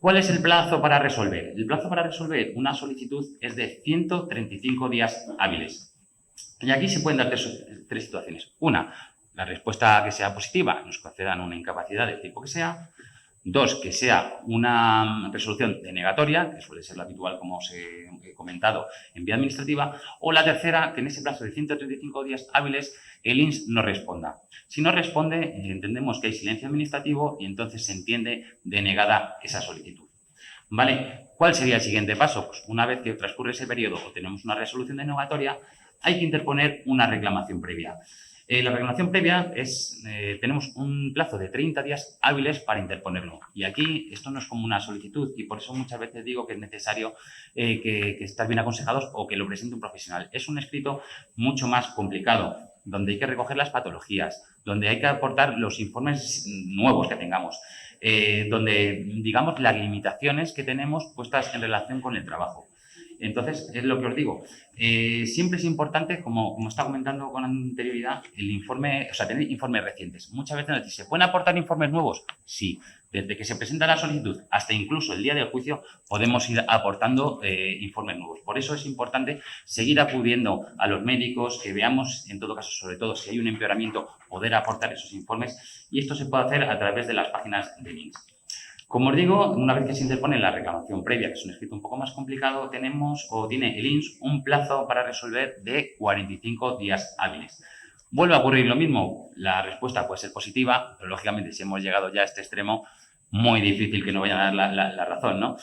¿Cuál es el plazo para resolver? El plazo para resolver una solicitud es de 135 días hábiles. Y aquí se pueden dar tres situaciones. Una, la respuesta que sea positiva, nos concedan una incapacidad del tipo que sea. Dos, que sea una resolución denegatoria, que suele ser la habitual, como os he comentado, en vía administrativa. O la tercera, que en ese plazo de 135 días hábiles el INS no responda. Si no responde, entendemos que hay silencio administrativo y entonces se entiende denegada esa solicitud. ¿Vale? ¿Cuál sería el siguiente paso? Pues una vez que transcurre ese periodo o tenemos una resolución denegatoria, hay que interponer una reclamación previa. La reclamación previa es, tenemos un plazo de 30 días hábiles para interponerlo. Y aquí esto no es como una solicitud y por eso muchas veces digo que es necesario que estar bien aconsejados o que lo presente un profesional. Es un escrito mucho más complicado. donde hay que recoger las patologías, donde hay que aportar los informes nuevos que tengamos, donde, digamos, las limitaciones que tenemos puestas en relación con el trabajo. Entonces, es lo que os digo. Siempre es importante, como está comentando con anterioridad, el informe, o sea, tener informes recientes. Muchas veces nos dicen, ¿se pueden aportar informes nuevos? Sí. Desde que se presenta la solicitud hasta incluso el día del juicio podemos ir aportando informes nuevos. Por eso es importante seguir acudiendo a los médicos, que veamos, en todo caso, sobre todo si hay un empeoramiento, poder aportar esos informes. Y esto se puede hacer a través de las páginas de links. Como os digo, una vez que se interpone la reclamación previa, que es un escrito un poco más complicado, tiene el INS un plazo para resolver de 45 días hábiles. ¿Vuelve a ocurrir lo mismo? La respuesta puede ser positiva, pero lógicamente si hemos llegado ya a este extremo, muy difícil que nos vayan a dar la razón, ¿no?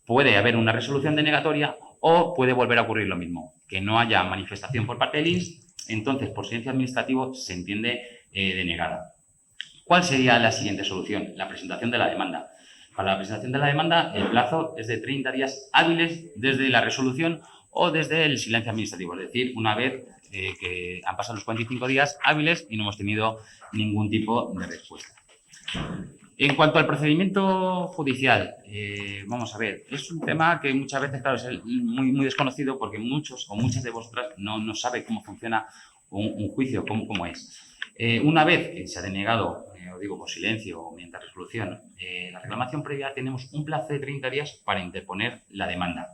Puede haber una resolución denegatoria o puede volver a ocurrir lo mismo, que no haya manifestación por parte del INS, entonces por silencio administrativo se entiende denegada. ¿Cuál sería la siguiente solución? La presentación de la demanda. Para la presentación de la demanda, el plazo es de 30 días hábiles desde la resolución o desde el silencio administrativo, es decir, una vez que han pasado los 45 días hábiles y no hemos tenido ningún tipo de respuesta. En cuanto al procedimiento judicial, vamos a ver, es un tema que muchas veces, claro, es muy desconocido porque muchos o muchas de vosotras no saben cómo funciona un juicio, cómo es. Una vez que se ha denegado, os digo, por silencio o mediante resolución, la reclamación previa, tenemos un plazo de 30 días para interponer la demanda.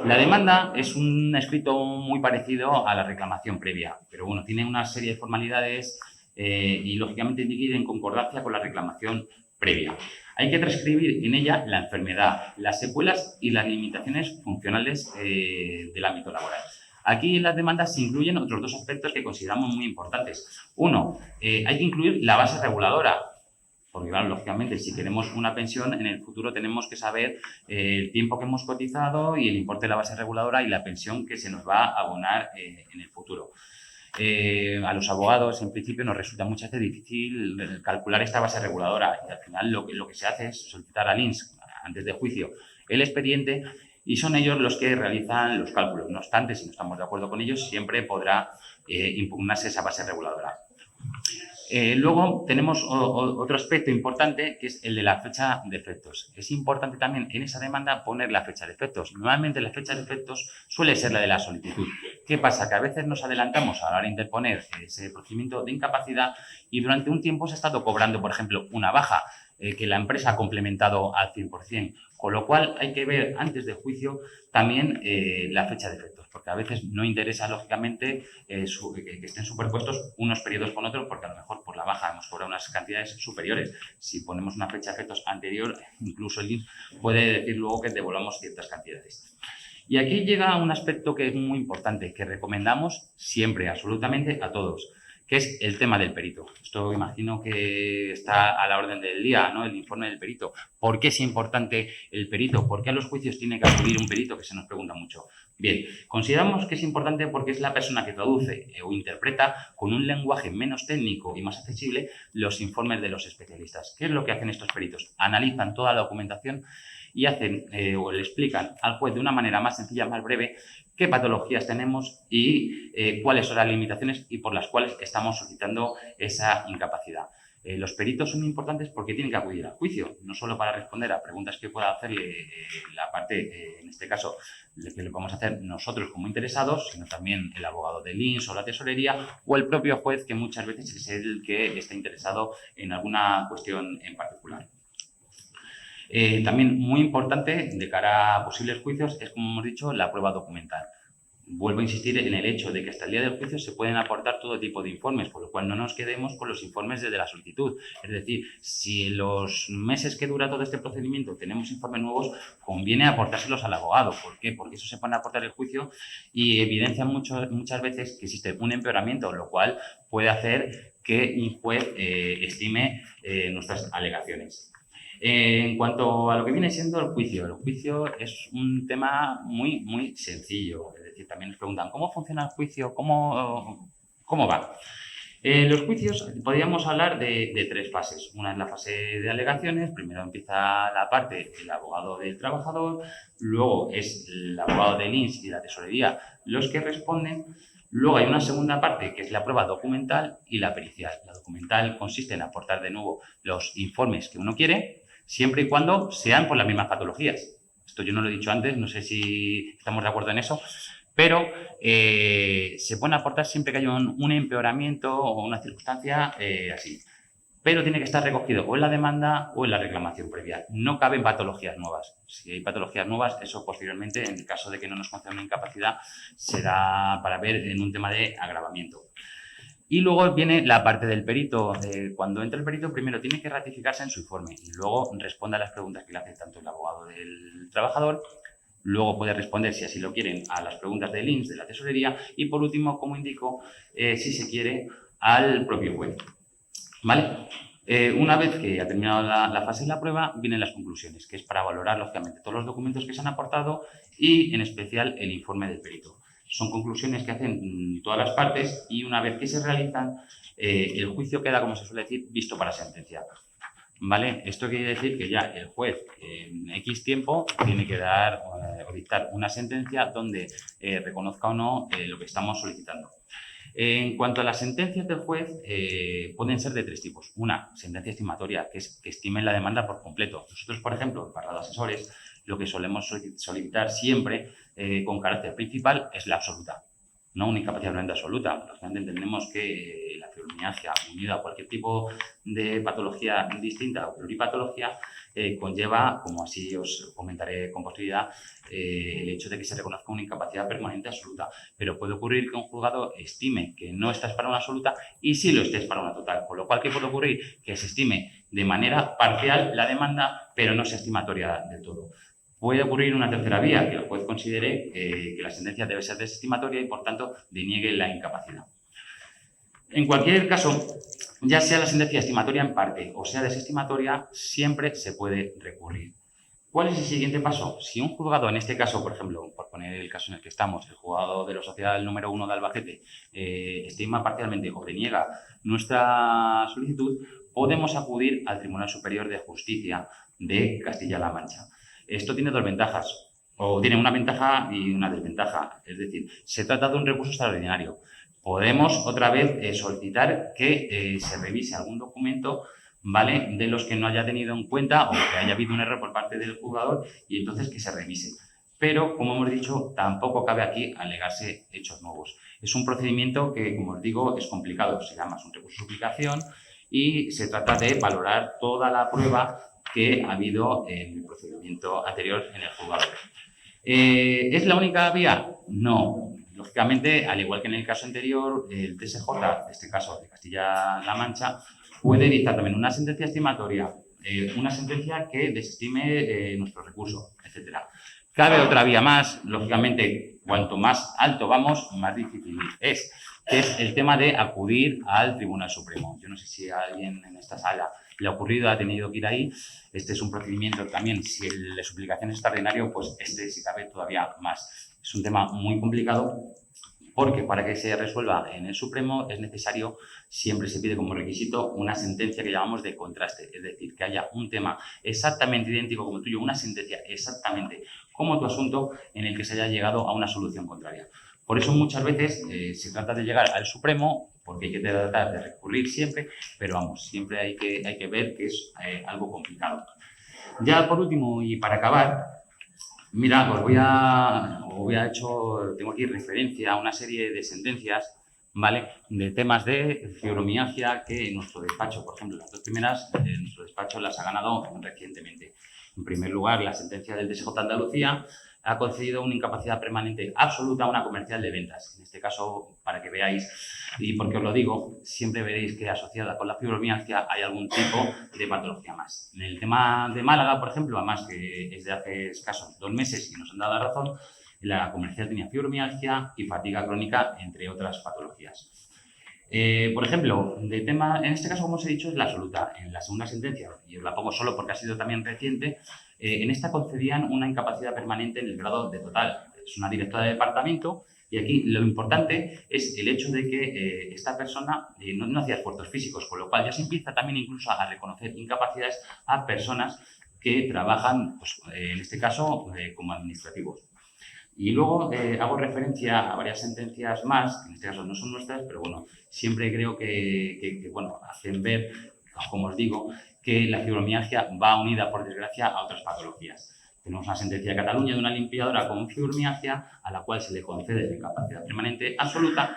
La demanda es un escrito muy parecido a la reclamación previa, pero bueno, tiene una serie de formalidades y lógicamente tiene que ir en concordancia con la reclamación previa. Hay que transcribir en ella la enfermedad, las secuelas y las limitaciones funcionales del ámbito laboral. Aquí en las demandas se incluyen otros dos aspectos que consideramos muy importantes. Uno, hay que incluir la base reguladora, porque claro, lógicamente, si queremos una pensión, en el futuro tenemos que saber el tiempo que hemos cotizado y el importe de la base reguladora y la pensión que se nos va a abonar en el futuro. A los abogados, en principio, nos resulta muchas veces difícil calcular esta base reguladora y al final lo que se hace es solicitar al INS, antes de juicio, el expediente y son ellos los que realizan los cálculos. No obstante, si no estamos de acuerdo con ellos, siempre podrá impugnarse esa base reguladora. Luego tenemos otro aspecto importante que es el de la fecha de efectos. Es importante también en esa demanda poner la fecha de efectos. Normalmente la fecha de efectos suele ser la de la solicitud. ¿Qué pasa? Que a veces nos adelantamos a la hora de interponer ese procedimiento de incapacidad y durante un tiempo se ha estado cobrando, por ejemplo, una baja que la empresa ha complementado al 100%. Con lo cual hay que ver antes de juicio también la fecha de efectos, porque a veces no interesa, lógicamente, que estén superpuestos unos periodos con otros, porque a lo mejor por la baja hemos cobrado unas cantidades superiores. Si ponemos una fecha de efectos anterior, incluso el INS puede decir luego que devolvamos ciertas cantidades. Y aquí llega un aspecto que es muy importante, que recomendamos siempre, absolutamente a todos, que es el tema del perito. Esto imagino que está a la orden del día, ¿no? El informe del perito. ¿Por qué es importante el perito? ¿Por qué a los juicios tiene que acudir un perito? Que se nos pregunta mucho. Bien, consideramos que es importante porque es la persona que traduce o interpreta con un lenguaje menos técnico y más accesible los informes de los especialistas. ¿Qué es lo que hacen estos peritos? Analizan toda la documentación y hacen o le explican al juez de una manera más sencilla, más breve, qué patologías tenemos y cuáles son las limitaciones y por las cuales estamos solicitando esa incapacidad. Los peritos son importantes porque tienen que acudir al juicio, no solo para responder a preguntas que pueda hacerle la parte, en este caso, que lo vamos a hacer nosotros como interesados, sino también el abogado del INS o la tesorería o el propio juez, que muchas veces es el que está interesado en alguna cuestión en particular. También muy importante de cara a posibles juicios es, como hemos dicho, la prueba documental. Vuelvo a insistir en el hecho de que hasta el día del juicio se pueden aportar todo tipo de informes, por lo cual no nos quedemos con los informes desde la solicitud. Es decir, si en los meses que dura todo este procedimiento tenemos informes nuevos, conviene aportárselos al abogado. ¿Por qué? Porque eso se pone a aportar el juicio y evidencia muchas veces que existe un empeoramiento, lo cual puede hacer que un juez estime nuestras alegaciones. En cuanto a lo que viene siendo el juicio es un tema muy sencillo. Es decir, también nos preguntan, ¿cómo funciona el juicio? ¿Cómo va? Los juicios podríamos hablar de tres fases. Una es la fase de alegaciones. Primero empieza la parte del abogado del trabajador, luego es el abogado del INS y la tesorería los que responden Luego hay una segunda parte que es la prueba documental y la pericial. La documental consiste en aportar de nuevo los informes que uno quiere, siempre y cuando sean por las mismas patologías. Esto yo no lo he dicho antes, no sé si estamos de acuerdo en eso, pero se pueden aportar siempre que haya un empeoramiento o una circunstancia así. Pero tiene que estar recogido o en la demanda o en la reclamación previa. No caben patologías nuevas. Si hay patologías nuevas, eso posteriormente, en el caso de que no nos conceda una incapacidad, será para ver en un tema de agravamiento. Y luego viene la parte del perito. Cuando entra el perito, primero tiene que ratificarse en su informe y luego responde a las preguntas que le hace tanto el abogado del trabajador. Luego puede responder, si así lo quieren, a las preguntas del INS, de la tesorería. Y por último, como indico, si se quiere, al propio juez. ¿Vale? Una vez que ha terminado la fase de la prueba, vienen las conclusiones, que es para valorar, lógicamente, todos los documentos que se han aportado y, en especial, el informe del perito. Son conclusiones que hacen todas las partes y, una vez que se realizan, el juicio queda, como se suele decir, visto para sentencia. ¿Vale? Esto quiere decir que ya el juez, en X tiempo, tiene que dar o dictar una sentencia donde reconozca o no lo que estamos solicitando. En cuanto a las sentencias del juez, pueden ser de tres tipos. Una, sentencia estimatoria, que es que estimen la demanda por completo. Nosotros, por ejemplo, para los asesores, lo que solemos solicitar siempre con carácter principal es la absoluta, no una incapacidad permanente absoluta. Lógicamente entendemos que la fibromialgia, unida a cualquier tipo de patología distinta o pluripatología, conlleva, como así os comentaré con posterioridad, el hecho de que se reconozca una incapacidad permanente absoluta. Pero puede ocurrir que un juzgado estime que no estás para una absoluta y sí lo estés para una total. Con lo cual, ¿qué puede ocurrir? Que se estime de manera parcial la demanda, pero no sea estimatoria del todo. Puede ocurrir una tercera vía, que el juez considere que la sentencia debe ser desestimatoria y, por tanto, deniegue la incapacidad. En cualquier caso, ya sea la sentencia estimatoria en parte o sea desestimatoria, siempre se puede recurrir. ¿Cuál es el siguiente paso? Si un juzgado, en este caso, por ejemplo, por poner el caso en el que estamos, el juzgado de la sociedad número 1 de Albacete, estima parcialmente o deniega nuestra solicitud, podemos acudir al Tribunal Superior de Justicia de Castilla-La Mancha. Esto tiene dos ventajas, o tiene una ventaja y una desventaja. Es decir, se trata de un recurso extraordinario. Podemos otra vez solicitar que se revise algún documento, ¿vale?, de los que no haya tenido en cuenta o que haya habido un error por parte del juzgador y entonces que se revise. Pero, como hemos dicho, tampoco cabe aquí alegarse hechos nuevos. Es un procedimiento que, como os digo, es complicado. Se llama un recurso de suplicación y se trata de valorar toda la prueba que ha habido en el procedimiento anterior en el juzgado. ¿Es la única vía? No. Lógicamente, al igual que en el caso anterior, el TSJ, en este caso de Castilla-La Mancha, puede dictar también una sentencia estimatoria, una sentencia que desestime nuestro recurso, etc. Cabe otra vía más. Lógicamente, cuanto más alto vamos, más difícil es, que es el tema de acudir al Tribunal Supremo. Yo no sé si a alguien en esta sala le ha ocurrido, ha tenido que ir ahí. Este es un procedimiento también, si el de suplicación es extraordinario, pues este si cabe todavía más. Es un tema muy complicado porque para que se resuelva en el Supremo es necesario, siempre se pide como requisito, una sentencia que llamamos de contraste, es decir, que haya un tema exactamente idéntico como tuyo, una sentencia exactamente como tu asunto en el que se haya llegado a una solución contraria. Por eso muchas veces se trata de llegar al Supremo, porque hay que tratar de recurrir siempre, pero vamos, siempre hay que ver que es algo complicado. Ya por último y para acabar, mira, tengo aquí referencia a una serie de sentencias, ¿vale?, de temas de fibromialgia que en nuestro despacho, por ejemplo, las dos primeras, en nuestro despacho las ha ganado recientemente. En primer lugar, la sentencia del TSJ de Andalucía ha concedido una incapacidad permanente absoluta a una comercial de ventas. En este caso, para que veáis, y porque os lo digo, siempre veréis que asociada con la fibromialgia hay algún tipo de patología más. En el tema de Málaga, por ejemplo, además que es de hace escasos 2 meses y nos han dado la razón, la comercial tenía fibromialgia y fatiga crónica, entre otras patologías. Por ejemplo, en este caso, como os he dicho, es la absoluta. En la segunda sentencia, y os la pongo solo porque ha sido también reciente, en esta concedían una incapacidad permanente en el grado de total. Es una directora de departamento y aquí lo importante es el hecho de que esta persona no hacía esfuerzos físicos, con lo cual ya se empieza también incluso a reconocer incapacidades a personas que trabajan, pues, en este caso, como administrativos. Y luego hago referencia a varias sentencias más, que en este caso no son nuestras, pero bueno, siempre creo que bueno, hacen ver, como os digo, que la fibromialgia va unida, por desgracia, a otras patologías. Tenemos una sentencia de Cataluña de una limpiadora con fibromialgia a la cual se le concede la incapacidad permanente absoluta,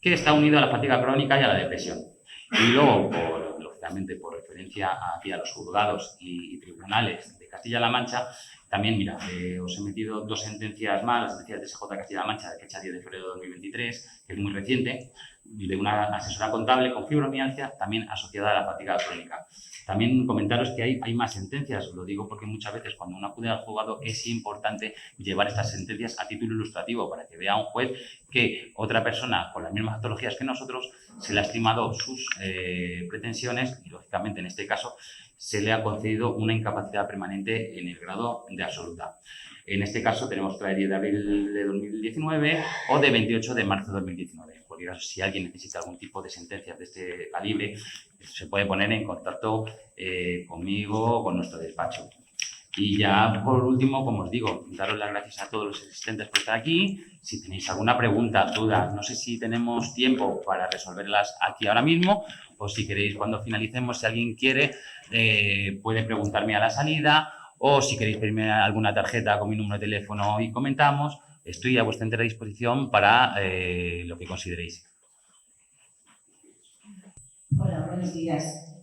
que está unida a la fatiga crónica y a la depresión. Y luego, lógicamente, por referencia a los juzgados y tribunales de Castilla-La Mancha, también, mira, os he metido dos sentencias más, la sentencia de TSJ de Castilla-La Mancha, de fecha 10 de febrero de 2023, que es muy reciente, de una asesora contable con fibromialgia, también asociada a la fatiga crónica. También comentaros que hay más sentencias, os lo digo porque muchas veces cuando uno acude al juzgado es importante llevar estas sentencias a título ilustrativo para que vea un juez que otra persona con las mismas patologías que nosotros se le ha estimado sus pretensiones y, lógicamente, en este caso, se le ha concedido una incapacidad permanente en el grado de absoluta. En este caso tenemos otra de 10 de abril de 2019 o de 28 de marzo de 2019. Porque si alguien necesita algún tipo de sentencias de este calibre, se puede poner en contacto conmigo o con nuestro despacho. Y ya, por último, como os digo, daros las gracias a todos los asistentes por estar aquí. Si tenéis alguna pregunta, duda, no sé si tenemos tiempo para resolverlas aquí ahora mismo o si queréis, cuando finalicemos, si alguien quiere, puede preguntarme a la salida o si queréis pedirme alguna tarjeta con mi número de teléfono y comentamos. Estoy a vuestra entera disposición para lo que consideréis. Hola, buenos días.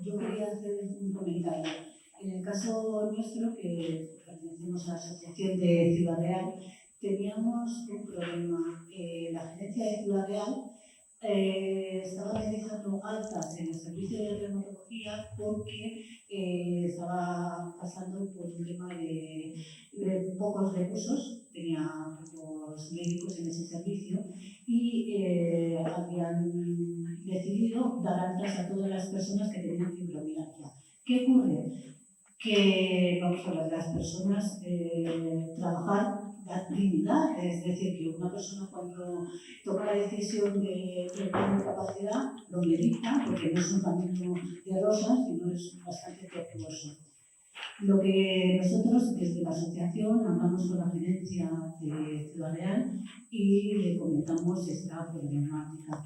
Yo quería hacer un comentario. En el caso nuestro, que pertenecemos a la Asociación de Ciudad Real, teníamos un problema. La gerencia de Ciudad Real estaba realizando altas en el servicio de reumatología porque estaba pasando por un tema de pocos recursos, tenía pocos médicos en ese servicio y habían decidido dar altas a todas las personas que tenían fibromialgia. ¿Qué ocurre? Que vamos a hablar de las personas, trabajar la dignidad, es decir, que una persona cuando toma la decisión de tener incapacidad lo medita, porque no es un camino de rosas, sino es bastante tortuoso. Lo que nosotros desde la asociación hablamos con la gerencia de Ciudad Real y le comentamos esta problemática.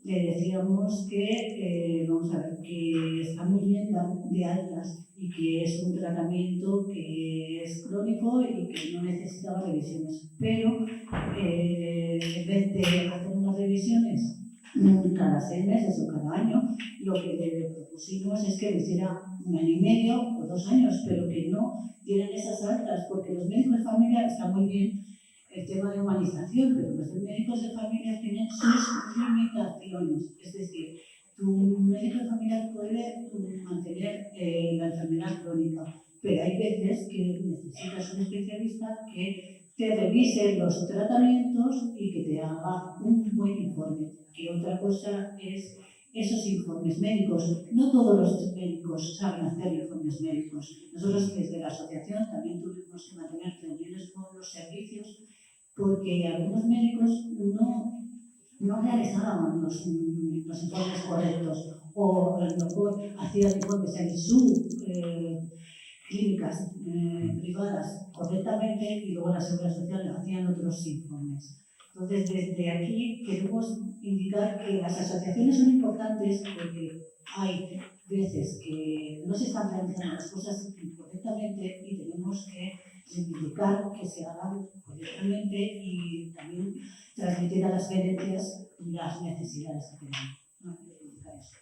Le decíamos que, vamos a ver, que está muy bien dar de altas y que es un tratamiento que es crónico y que no necesitaba revisiones. Pero en vez de hacer unas revisiones cada 6 meses o cada año, lo que le propusimos es que lo hiciera 1 año y medio o 2 años, pero que no dieran esas altas, porque los médicos de familia está muy bien el tema de humanización, pero los médicos de familia tienen sus limitaciones. Es decir, tu médico de familia puede mantener la enfermedad crónica, pero hay veces que necesitas un especialista que te revise los tratamientos y que te haga un buen informe. Que otra cosa es esos informes médicos. No todos los médicos saben hacer informes médicos. Nosotros desde la asociación también tuvimos que mantener reuniones con los servicios porque algunos médicos no realizaban los informes correctos o a lo mejor hacían informes en sus clínicas privadas correctamente y luego la Seguridad Social hacían otros informes. Entonces, desde aquí queremos indicar que las asociaciones son importantes porque hay veces que no se están realizando las cosas correctamente y tenemos que indicar que se hagan correctamente y también transmitir a las gerencias las necesidades que tenemos. No, eso.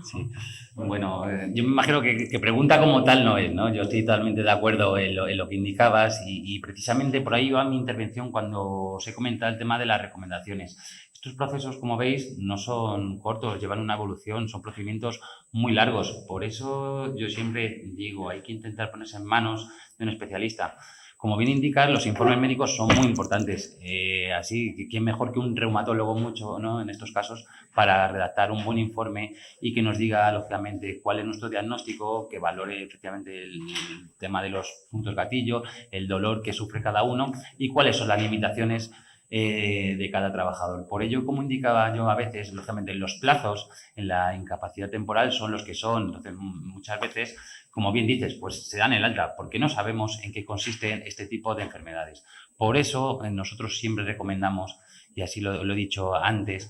Sí. Bueno, yo me imagino que pregunta como tal no es, ¿no? Yo estoy totalmente de acuerdo en lo que indicabas y precisamente por ahí va mi intervención cuando os he comentado el tema de las recomendaciones. Estos procesos, como veis, no son cortos, llevan una evolución, son procedimientos muy largos. Por eso yo siempre digo, hay que intentar ponerse en manos de un especialista. Como bien indicar, los informes médicos son muy importantes. Así que quién mejor que un reumatólogo mucho, ¿no? En estos casos, para redactar un buen informe y que nos diga, lógicamente, cuál es nuestro diagnóstico, que valore efectivamente el tema de los puntos gatillo, el dolor que sufre cada uno y cuáles son las limitaciones de cada trabajador. Por ello, como indicaba yo a veces, lógicamente los plazos en la incapacidad temporal son los que son. Entonces, muchas veces, como bien dices, pues se dan el alta porque no sabemos en qué consisten este tipo de enfermedades. Por eso nosotros siempre recomendamos, y así lo he dicho antes,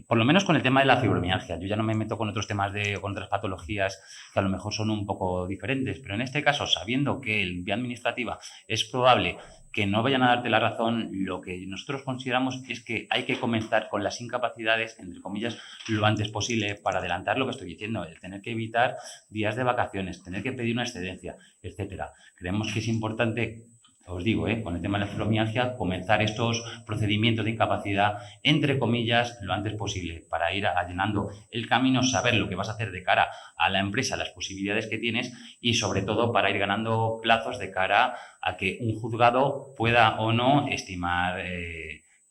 por lo menos con el tema de la fibromialgia. Yo ya no me meto con otros temas con otras patologías que a lo mejor son un poco diferentes, pero en este caso, sabiendo que en vía administrativa es probable que no vayan a darte la razón, lo que nosotros consideramos es que hay que comenzar con las incapacidades, entre comillas, lo antes posible para adelantar lo que estoy diciendo, el tener que evitar días de vacaciones, tener que pedir una excedencia, etcétera. Creemos que es importante, os digo, con el tema de la fibromialgia, comenzar estos procedimientos de incapacidad, entre comillas, lo antes posible, para ir allanando el camino, saber lo que vas a hacer de cara a la empresa, las posibilidades que tienes y, sobre todo, para ir ganando plazos de cara a que un juzgado pueda o no estimar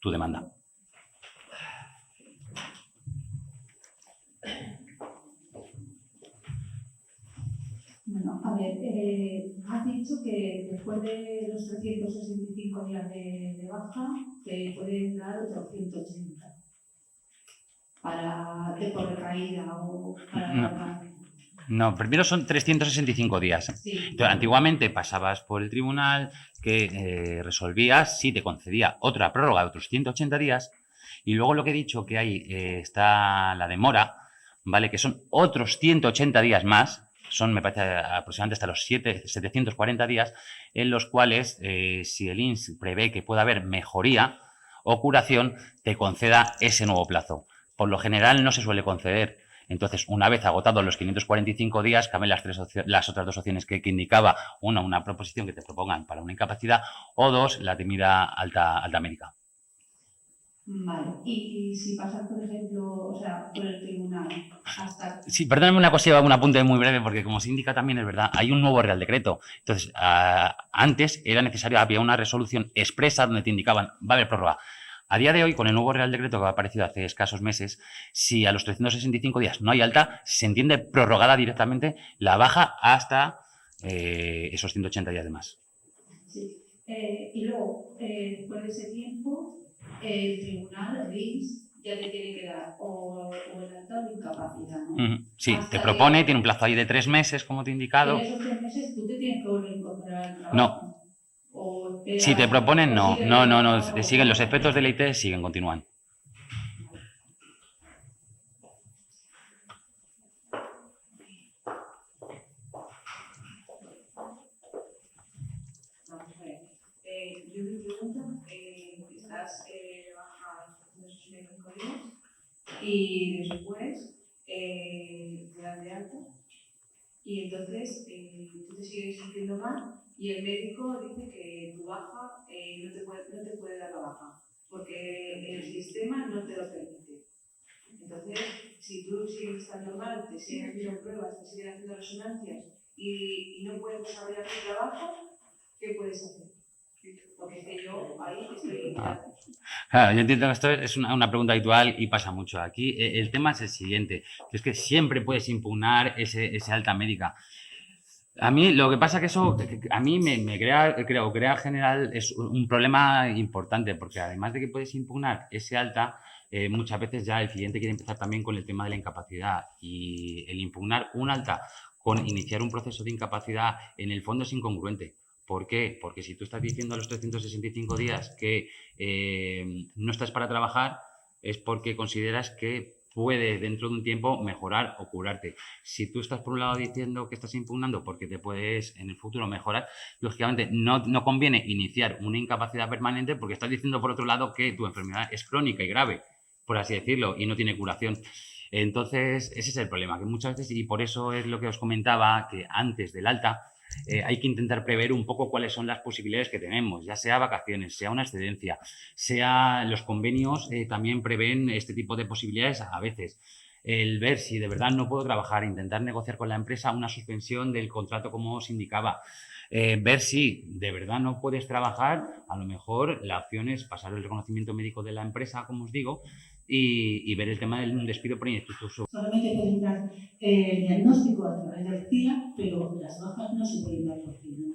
tu demanda. Bueno, a ver, has dicho que después de los 365 días de baja te pueden dar otros 180 por recaída o para... No, primero son 365 días. Sí. Entonces, antiguamente pasabas por el tribunal que resolvías si te concedía otra prórroga de otros 180 días y luego lo que he dicho que hay está la demora, ¿vale? Que son otros 180 días más. Son, me parece, aproximadamente hasta los 740 días, en los cuales, si el INS prevé que pueda haber mejoría o curación, te conceda ese nuevo plazo. Por lo general no se suele conceder. Entonces, una vez agotados los 545 días, caben las otras dos opciones que indicaba. Una proposición que te propongan para una incapacidad o dos, la temida alta médica. Vale. Y si pasas, por ejemplo, o sea, por el tribunal hasta... Sí, perdóname una cosilla, un apunte muy breve, porque como se indica también es verdad, hay un nuevo Real Decreto. Entonces, antes era necesario, había una resolución expresa donde te indicaban, va a haber prórroga. A día de hoy, con el nuevo Real Decreto que ha aparecido hace escasos meses, si a los 365 días no hay alta, se entiende prorrogada directamente la baja hasta esos 180 días de más. Sí. Y luego, después de ese tiempo, el tribunal, el INS, ya te tiene que dar o el alta o la incapacidad, ¿no? Sí, hasta te propone, tiene un plazo ahí de 3 meses, como te he indicado. En esos 3 meses tú te tienes que volver a incorporar al trabajo. No. Si te proponen, no, siguen los efectos del IT, continúan. Yo me pregunto, estás de baja los 65 días y después te dan de alta y entonces tú te sigues sintiendo mal y el médico dice que tu baja no te puede dar la baja porque el sistema no te lo permite. Entonces, si tú sigues estando mal, te siguen haciendo pruebas, te siguen haciendo resonancias y no puedes desarrollar tu trabajo, ¿qué puedes hacer? Porque es que yo ahí estoy... Claro, yo entiendo que esto es una pregunta habitual y pasa mucho. Aquí el tema es el siguiente, que es que siempre puedes impugnar ese alta médica. A mí lo que pasa que eso a mí me crea general es un problema importante porque además de que puedes impugnar ese alta, muchas veces ya el cliente quiere empezar también con el tema de la incapacidad y el impugnar un alta con iniciar un proceso de incapacidad en el fondo es incongruente. ¿Por qué? Porque si tú estás diciendo a los 365 días que no estás para trabajar es porque consideras que puede dentro de un tiempo mejorar o curarte. Si tú estás por un lado diciendo que estás impugnando porque te puedes en el futuro mejorar, lógicamente no conviene iniciar una incapacidad permanente porque estás diciendo por otro lado que tu enfermedad es crónica y grave, por así decirlo, y no tiene curación. Entonces, ese es el problema, que muchas veces, y por eso es lo que os comentaba, que antes del alta hay que intentar prever un poco cuáles son las posibilidades que tenemos, ya sea vacaciones, sea una excedencia, sea los convenios también prevén este tipo de posibilidades a veces. El ver si de verdad no puedo trabajar, intentar negociar con la empresa una suspensión del contrato como os indicaba. Ver si de verdad no puedes trabajar, a lo mejor la opción es pasar el reconocimiento médico de la empresa, como os digo, y ver el tema del despido por inexcurso. Solamente pueden dar el diagnóstico a través del CIA, pero las bajas no se pueden dar por tribunal.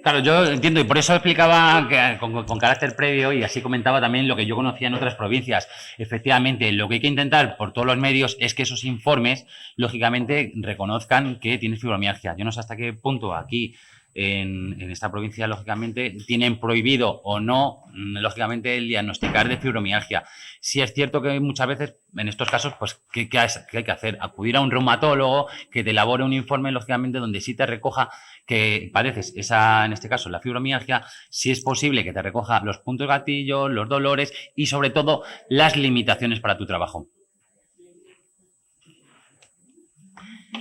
Claro, yo entiendo y por eso explicaba que, con carácter previo y así comentaba también lo que yo conocía en otras provincias. Efectivamente, lo que hay que intentar por todos los medios es que esos informes, lógicamente, reconozcan que tienes fibromialgia. Yo no sé hasta qué punto aquí en esta provincia, lógicamente, tienen prohibido o no, lógicamente, el diagnosticar de fibromialgia. Sí es cierto que muchas veces, en estos casos, pues, ¿qué hay que hacer? Acudir a un reumatólogo que te elabore un informe, lógicamente, donde sí te recoja que padeces esa, en este caso, la fibromialgia, si es posible que te recoja los puntos gatillos, los dolores y, sobre todo, las limitaciones para tu trabajo.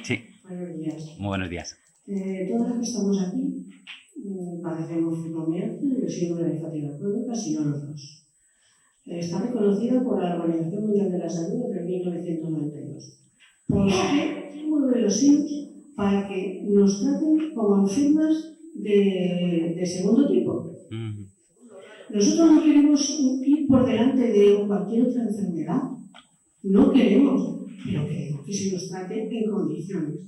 Sí. Buenos días. Muy buenos días. Todos los que estamos aquí padecemos fibromialgia y el síndrome de fatiga crónica, si no los dos. Está reconocida por la Organización Mundial de la Salud desde 1992. ¿Por qué mueve los hilos para que nos traten como enfermas de segundo tipo? Nosotros no queremos ir por delante de cualquier otra enfermedad. No queremos, pero queremos que se nos trate en condiciones.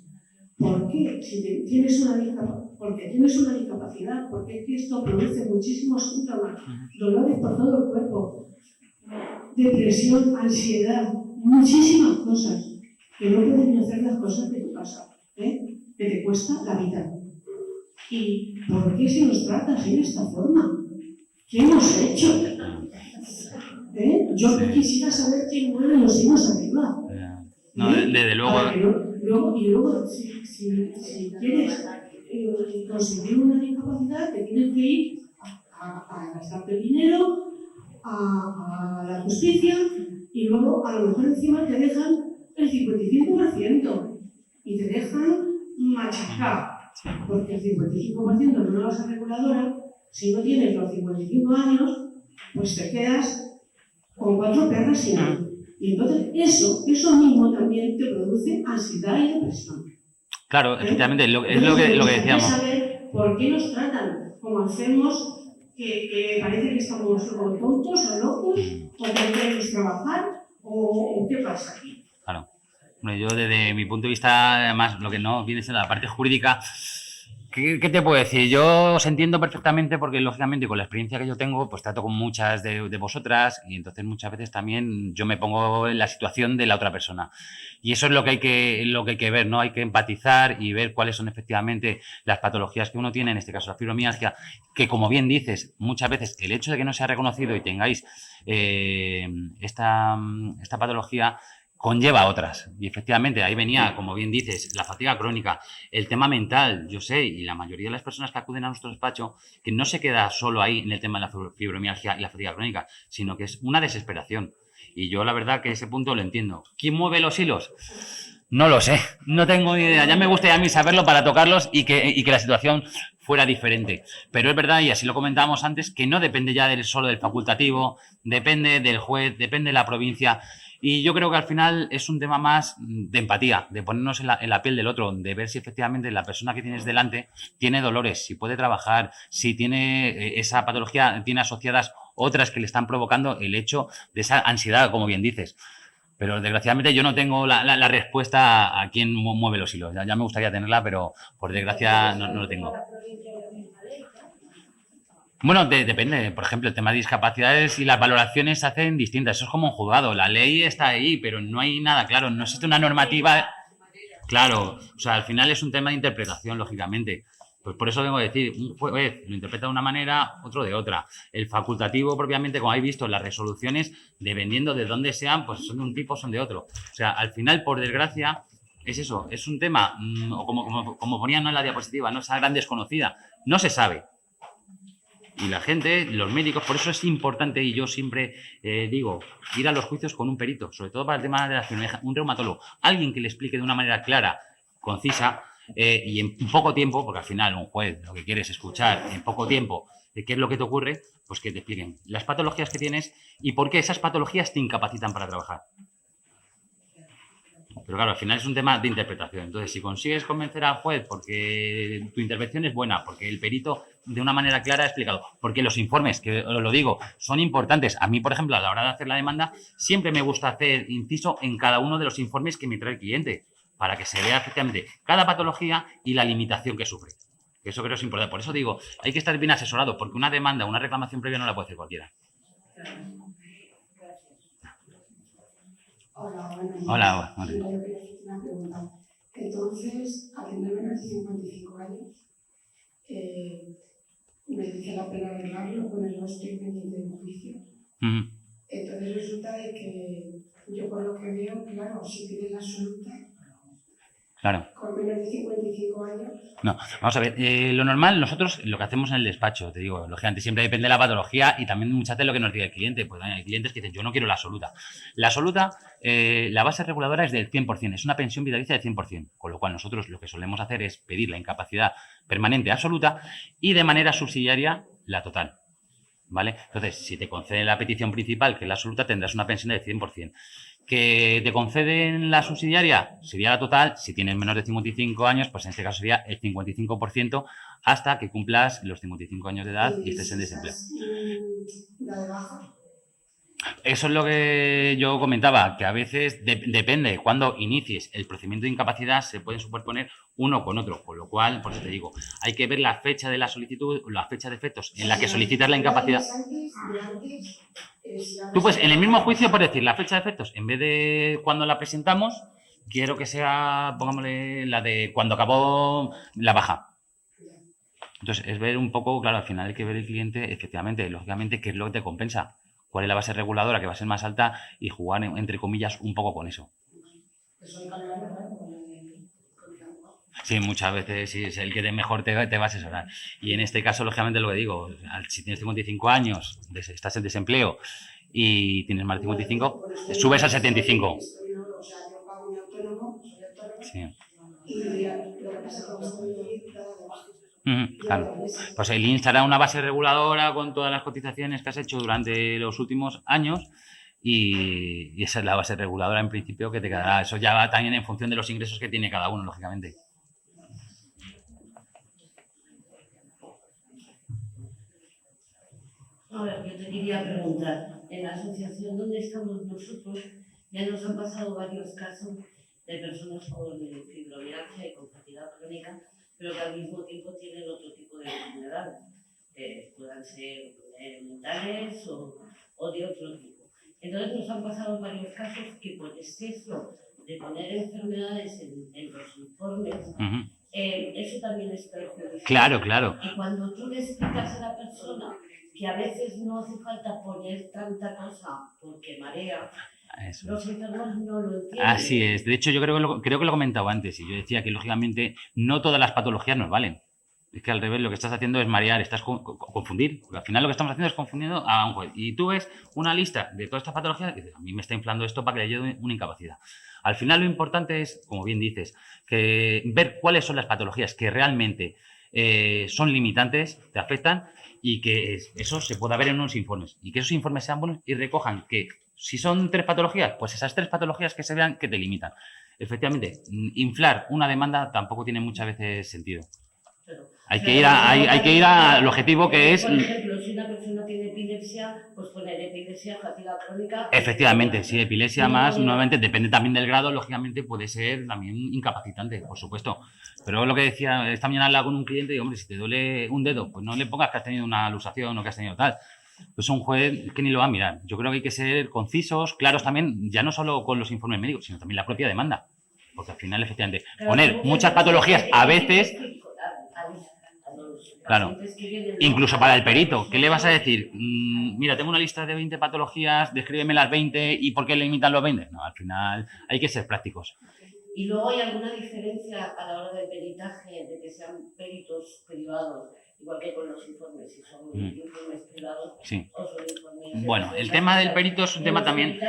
¿Por qué? Si tienes una discapacidad, porque es que esto produce muchísimos síntomas, dolores por todo el cuerpo, depresión, ansiedad, muchísimas cosas, que no puedes ni hacer las cosas de tu casa, que te cuesta la vida. ¿Y por qué se nos trata así de esta forma? ¿Qué hemos hecho? Yo quisiera saber quién mueve los hilos arriba. No, desde luego. Luego, si quieres conseguir una discapacidad, te tienes que ir a gastarte dinero, a la justicia, y luego a lo mejor encima te dejan el 55% y te dejan machacado, porque el 55% no lo vas a reguladora. Si no tienes los 55 años, pues te quedas con 4 perras sin nada. Y entonces eso mismo también te produce ansiedad y depresión. Claro, efectivamente, es lo que decíamos. Saber por qué nos tratan como enfermos que parece que estamos o tontos o locos, o que no queremos trabajar, o qué pasa aquí. Claro. Bueno, yo desde mi punto de vista, además, lo que no viene siendo la parte jurídica, ¿qué te puedo decir? Yo os entiendo perfectamente porque, lógicamente, con la experiencia que yo tengo, pues trato con muchas de vosotras y entonces muchas veces también yo me pongo en la situación de la otra persona. Y eso es lo que hay que ver, ¿no? Hay que empatizar y ver cuáles son efectivamente las patologías que uno tiene, en este caso la fibromialgia, que, como bien dices, muchas veces el hecho de que no sea reconocido y tengáis esta patología conlleva otras. Y efectivamente, ahí venía, como bien dices, la fatiga crónica, el tema mental. Yo sé, y la mayoría de las personas que acuden a nuestro despacho, que no se queda solo ahí en el tema de la fibromialgia y la fatiga crónica, sino que es una desesperación. Y yo, la verdad, que ese punto lo entiendo. ¿Quién mueve los hilos? No lo sé, no tengo ni idea. Ya me gustaría a mí saberlo para tocarlos y que la situación fuera diferente. Pero es verdad, y así lo comentábamos antes, que no depende ya solo del facultativo, depende del juez, depende de la provincia. Y yo creo que al final es un tema más de empatía, de ponernos en la piel del otro, de ver si efectivamente la persona que tienes delante tiene dolores, si puede trabajar, si tiene esa patología, tiene asociadas otras que le están provocando el hecho de esa ansiedad, como bien dices. Pero desgraciadamente yo no tengo la respuesta a quién mueve los hilos. Ya me gustaría tenerla, pero por desgracia no lo tengo. Bueno, depende. Por ejemplo, el tema de discapacidades y las valoraciones se hacen distintas. Eso es como un juzgado. La ley está ahí, pero no hay nada claro. No existe una normativa. Claro, o sea, al final es un tema de interpretación, lógicamente. Pues por eso vengo a decir, un juez lo interpreta de una manera, otro de otra. El facultativo, propiamente, como habéis visto, las resoluciones, dependiendo de dónde sean, pues son de un tipo o son de otro. O sea, al final, por desgracia, es eso. Es un tema, como ponían en la diapositiva, ¿no? Esa gran desconocida. No se sabe. Y la gente, los médicos, por eso es importante, y yo siempre digo, ir a los juicios con un perito, sobre todo para el tema de la fibromialgia, un reumatólogo, alguien que le explique de una manera clara, concisa, y en poco tiempo, porque al final un juez lo que quiere es escuchar en poco tiempo qué es lo que te ocurre, pues que te expliquen las patologías que tienes y por qué esas patologías te incapacitan para trabajar. Pero claro, al final es un tema de interpretación. Entonces, si consigues convencer al juez porque tu intervención es buena, porque el perito de una manera clara ha explicado, porque los informes, que os lo digo, son importantes. A mí, por ejemplo, a la hora de hacer la demanda, siempre me gusta hacer inciso en cada uno de los informes que me trae el cliente, para que se vea efectivamente cada patología y la limitación que sufre. Eso creo que es importante. Por eso digo, hay que estar bien asesorado, porque una demanda, una reclamación previa no la puede hacer cualquiera. Hola, buenos días. Hola, buenos días. Yo quería hacerte una pregunta. Entonces, al tener menos de 55 años, ¿merece la pena arreglarlo con el no estoy pendiente de un juicio? Entonces resulta de que yo por lo que veo, claro, si tienes la absoluta, Claro. con menos de 55 años... No, vamos a ver, lo normal, nosotros lo que hacemos en el despacho, te digo, lógicamente siempre depende de la patología y también muchas veces lo que nos diga el cliente, pues hay clientes que dicen, yo no quiero la absoluta. La absoluta, la base reguladora es del 100%, es una pensión vitalicia del 100%, con lo cual nosotros lo que solemos hacer es pedir la incapacidad permanente absoluta y de manera subsidiaria la total, ¿vale? Entonces, si te conceden la petición principal, que es la absoluta, tendrás una pensión del 100%. ¿Que te conceden la subsidiaria? Sería la total. Si tienes menos de 55 años, pues en este caso sería el 55% hasta que cumplas los 55 años de edad y estés en desempleo. ¿La de baja? Eso es lo que yo comentaba, que a veces depende, cuando inicies el procedimiento de incapacidad se pueden superponer uno con otro, con lo cual, por eso te digo, hay que ver la fecha de la solicitud, la fecha de efectos en la que solicitas la incapacidad. Tú pues en el mismo juicio puedes decir la fecha de efectos, en vez de cuando la presentamos, quiero que sea, pongámosle, la de cuando acabó la baja. Entonces es ver un poco, claro, al final hay que ver el cliente, efectivamente, lógicamente, qué es lo que te compensa. Cuál es la base reguladora que va a ser más alta y jugar, entre comillas, un poco con eso. Sí, muchas veces sí, es el que mejor te va a asesorar. Y en este caso, lógicamente, lo que digo, si tienes 55 años, estás en desempleo y tienes más de 55, subes a 75. Sí. Claro. Pues el INSS hará una base reguladora con todas las cotizaciones que has hecho durante los últimos años y esa es la base reguladora en principio que te quedará. Eso ya va también en función de los ingresos que tiene cada uno, lógicamente. Ahora, yo te quería preguntar, en la asociación donde estamos nosotros ya nos han pasado varios casos de personas con fibromialgia y con fatiga crónica, pero que al mismo tiempo tienen otro tipo de enfermedades, que puedan ser mentales o de otro tipo. Entonces nos han pasado varios casos que por exceso de poner enfermedades en los informes, eso también es perjudicial. Claro, claro. Y cuando tú le explicas a la persona que a veces no hace falta poner tanta cosa porque marea, los enfermos no lo entienden. Así es. De hecho, yo creo que lo comentaba antes y yo decía que, lógicamente, no todas las patologías nos valen. Es que al revés, lo que estás haciendo es marear, estás confundir. Porque al final lo que estamos haciendo es confundiendo a un juez. Y tú ves una lista de todas estas patologías y dices, a mí me está inflando esto para que le lleve una incapacidad. Al final lo importante es, como bien dices, que ver cuáles son las patologías que realmente son limitantes, te afectan y que eso se pueda ver en unos informes. Y que esos informes sean buenos y recojan que si son 3 patologías, pues esas 3 patologías que se vean que te limitan. Efectivamente, inflar una demanda tampoco tiene muchas veces sentido. Hay que ir al objetivo que es... Por ejemplo, si una persona tiene epilepsia, pues poner epilepsia, fatiga crónica... Efectivamente, si epilepsia más, nuevamente, depende también del grado, lógicamente puede ser también incapacitante, por supuesto. Pero lo que decía, esta mañana hablaba con un cliente y, hombre, si te duele un dedo, pues no le pongas que has tenido una luxación o que has tenido tal. Pues un juez que ni lo va a mirar. Yo creo que hay que ser concisos, claros también, ya no solo con los informes médicos, sino también la propia demanda. Porque al final, efectivamente, poner muchas patologías a veces... Claro, incluso para el perito, ¿qué le vas a decir? Mira, tengo una lista de 20 patologías, descríbeme las 20 y ¿por qué limitan los 20? No, al final hay que ser prácticos. ¿Y luego hay alguna diferencia a la hora del peritaje de que sean peritos privados, igual que con los informes, si son informes privados o son informes... Bueno, el tema del perito es un tema también...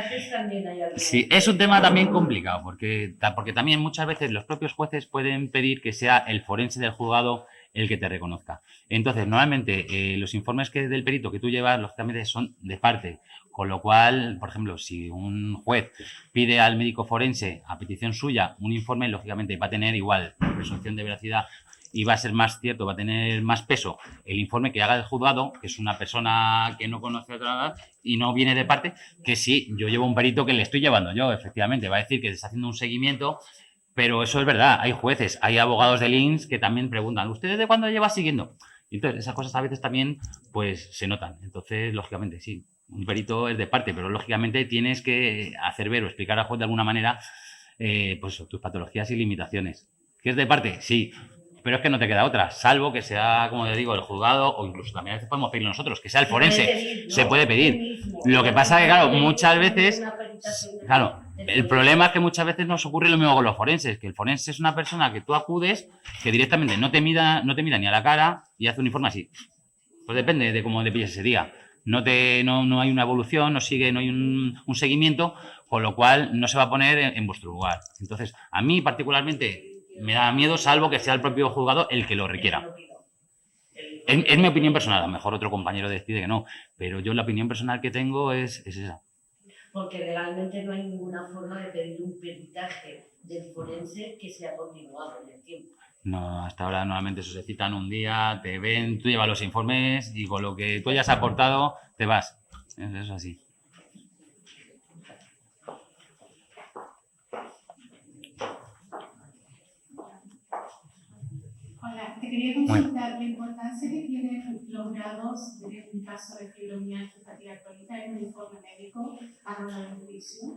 Sí, es un tema también complicado, porque también muchas veces los propios jueces pueden pedir que sea el forense del juzgado el que te reconozca. Entonces, normalmente los informes del perito que tú llevas, lógicamente, son de parte. Con lo cual, por ejemplo, si un juez pide al médico forense, a petición suya, un informe, lógicamente va a tener igual presunción de veracidad y va a ser más cierto, va a tener más peso el informe que haga el juzgado, que es una persona que no conoce nada y no viene de parte, que si yo llevo un perito que le estoy llevando yo, efectivamente, va a decir que se está haciendo un seguimiento Pero eso es verdad, hay jueces, hay abogados del INS que también preguntan, ¿usted desde cuándo lleva siguiendo? Y entonces, esas cosas a veces también pues se notan. Entonces, lógicamente, sí, un perito es de parte, pero lógicamente tienes que hacer ver o explicar al juez de alguna manera pues tus patologías y limitaciones. ¿Que es de parte? Sí, pero es que no te queda otra, salvo que sea, como te digo, el juzgado o incluso también a veces podemos pedirlo nosotros, que sea el forense, se puede pedir. Lo que pasa es que, claro, muchas veces, claro, el problema es que muchas veces nos ocurre lo mismo con los forenses, que el forense es una persona que tú acudes, que directamente no te mira ni a la cara y hace un informe así. Pues depende de cómo le pilles ese día. No hay una evolución, no hay un seguimiento, con lo cual no se va a poner en vuestro lugar. Entonces, a mí particularmente me da miedo, salvo que sea el propio juzgado el que lo requiera. Es mi opinión personal, a lo mejor otro compañero decide que no, pero yo la opinión personal que tengo es esa. Porque legalmente no hay ninguna forma de pedir un peritaje del forense que sea continuado en el tiempo. No, hasta ahora normalmente eso se citan un día, te ven, tú llevas los informes y con lo que tú hayas aportado te vas. Eso es así. Hola, te quería consultar la importancia que tienen los grados en un caso de fibromialgia y fatiga crónica en un informe médico a la hora del juicio.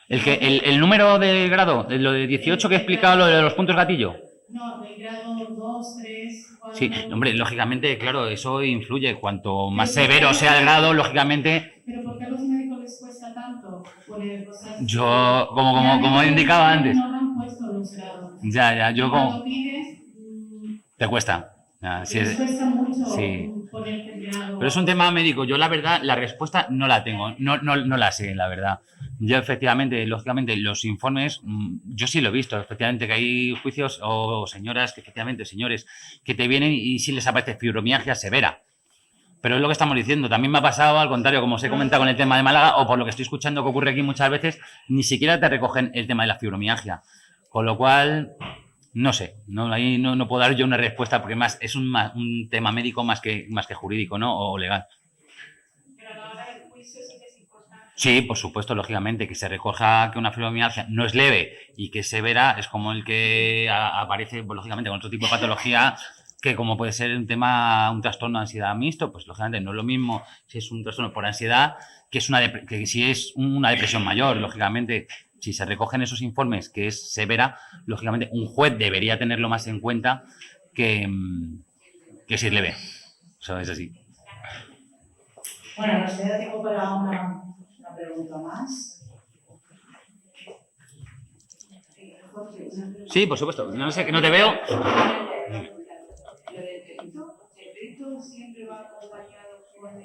El número de grado, de lo de 18 que he explicado, lo de los puntos gatillo. No, del grado 2, 3, 4... Sí, hombre, lógicamente, claro, eso influye. Cuanto más severo sea el grado, lógicamente... ¿Pero por qué a los médicos les cuesta tanto poner cosas? Yo, como he indicado antes... No han puesto los grados. Ya, yo como... Cuando pides... Te cuesta. Ya, sí, les cuesta mucho sí. ponerte el grado. Pero es un tema médico. Yo, la verdad, la respuesta no la tengo. No la sé, la verdad. Yo, efectivamente, lógicamente, los informes, yo sí lo he visto, efectivamente, que hay juicios o señoras, que efectivamente, señores, que te vienen y sí les aparece fibromialgia severa. Pero es lo que estamos diciendo. También me ha pasado, al contrario, como os he comentado con el tema de Málaga, o por lo que estoy escuchando que ocurre aquí muchas veces, ni siquiera te recogen el tema de la fibromialgia. Con lo cual, no sé, ahí no puedo dar yo una respuesta, porque más es un tema médico más que jurídico, ¿no? O legal. Pero a la hora del juicio sí que es importante. Sí, por supuesto, lógicamente, que se recoja que una fibromialgia no es leve y que es severa, es como el que aparece, pues, lógicamente, con otro tipo de patología, que como puede ser un trastorno de ansiedad mixto, pues lógicamente no es lo mismo si es un trastorno por ansiedad que si es una depresión mayor. Lógicamente, si se recogen esos informes que es severa, lógicamente un juez debería tenerlo más en cuenta que si es leve. Eso es así. Bueno, nos queda tiempo para una pregunta más. Sí, por supuesto. No sé, que no te veo. ¿El perito siempre va acompañado cuando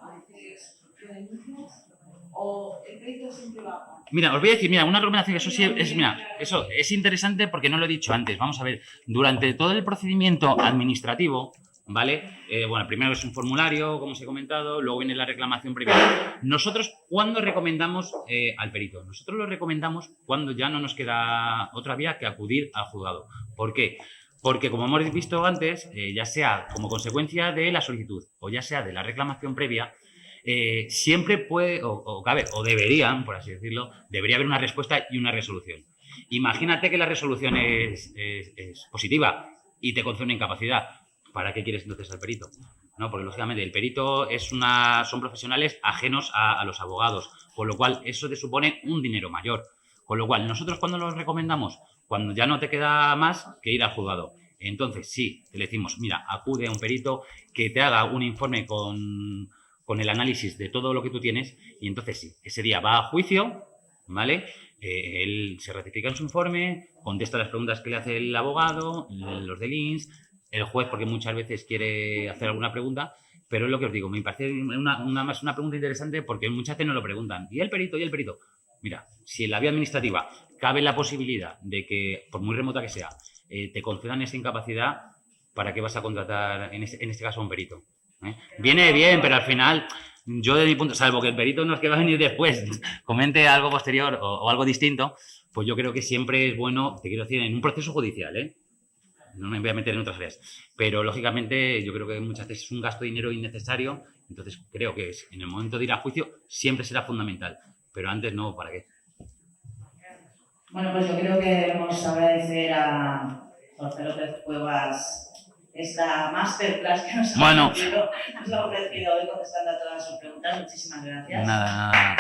haces denuncias? ¿O el perito siempre va? Mira, os voy a decir, una recomendación, eso sí eso es interesante porque no lo he dicho antes. Vamos a ver, durante todo el procedimiento administrativo, ¿vale? Bueno, primero es un formulario, como os he comentado, luego viene la reclamación previa. Nosotros, ¿cuándo recomendamos al perito? Nosotros lo recomendamos cuando ya no nos queda otra vía que acudir al juzgado. ¿Por qué? Porque, como hemos visto antes, ya sea como consecuencia de la solicitud o ya sea de la reclamación previa, siempre puede, o cabe, o deberían, por así decirlo, debería haber una respuesta y una resolución. Imagínate que la resolución es positiva y te concede una incapacidad. ¿Para qué quieres entonces al perito? ¿No? Porque, lógicamente, el perito son profesionales ajenos a los abogados, con lo cual eso te supone un dinero mayor. Con lo cual, nosotros, ¿cuándo los recomendamos? Cuando ya no te queda más que ir al juzgado. Entonces, sí, te decimos, mira, acude a un perito que te haga un informe con el análisis de todo lo que tú tienes y entonces sí, ese día va a juicio, ¿vale? Él se ratifica en su informe, contesta las preguntas que le hace el abogado, los del INS, el juez, porque muchas veces quiere hacer alguna pregunta, pero es lo que os digo, me parece una pregunta interesante porque muchas veces no lo preguntan. ¿Y el perito? Mira, si en la vía administrativa cabe la posibilidad de que, por muy remota que sea, te concedan esa incapacidad, ¿para qué vas a contratar en este caso a un perito? Viene bien, pero al final, yo de mi punto, salvo que el perito no es que va a venir después, comente algo posterior o algo distinto, pues yo creo que siempre es bueno, te quiero decir, en un proceso judicial, no me voy a meter en otras áreas, pero lógicamente yo creo que muchas veces es un gasto de dinero innecesario, entonces creo que en el momento de ir a juicio siempre será fundamental, pero antes no, ¿para qué? Bueno, pues yo creo que debemos agradecer a Jorge López Cuevas esta masterclass que nos ha ofrecido hoy contestando a todas sus preguntas. Muchísimas gracias. Nada.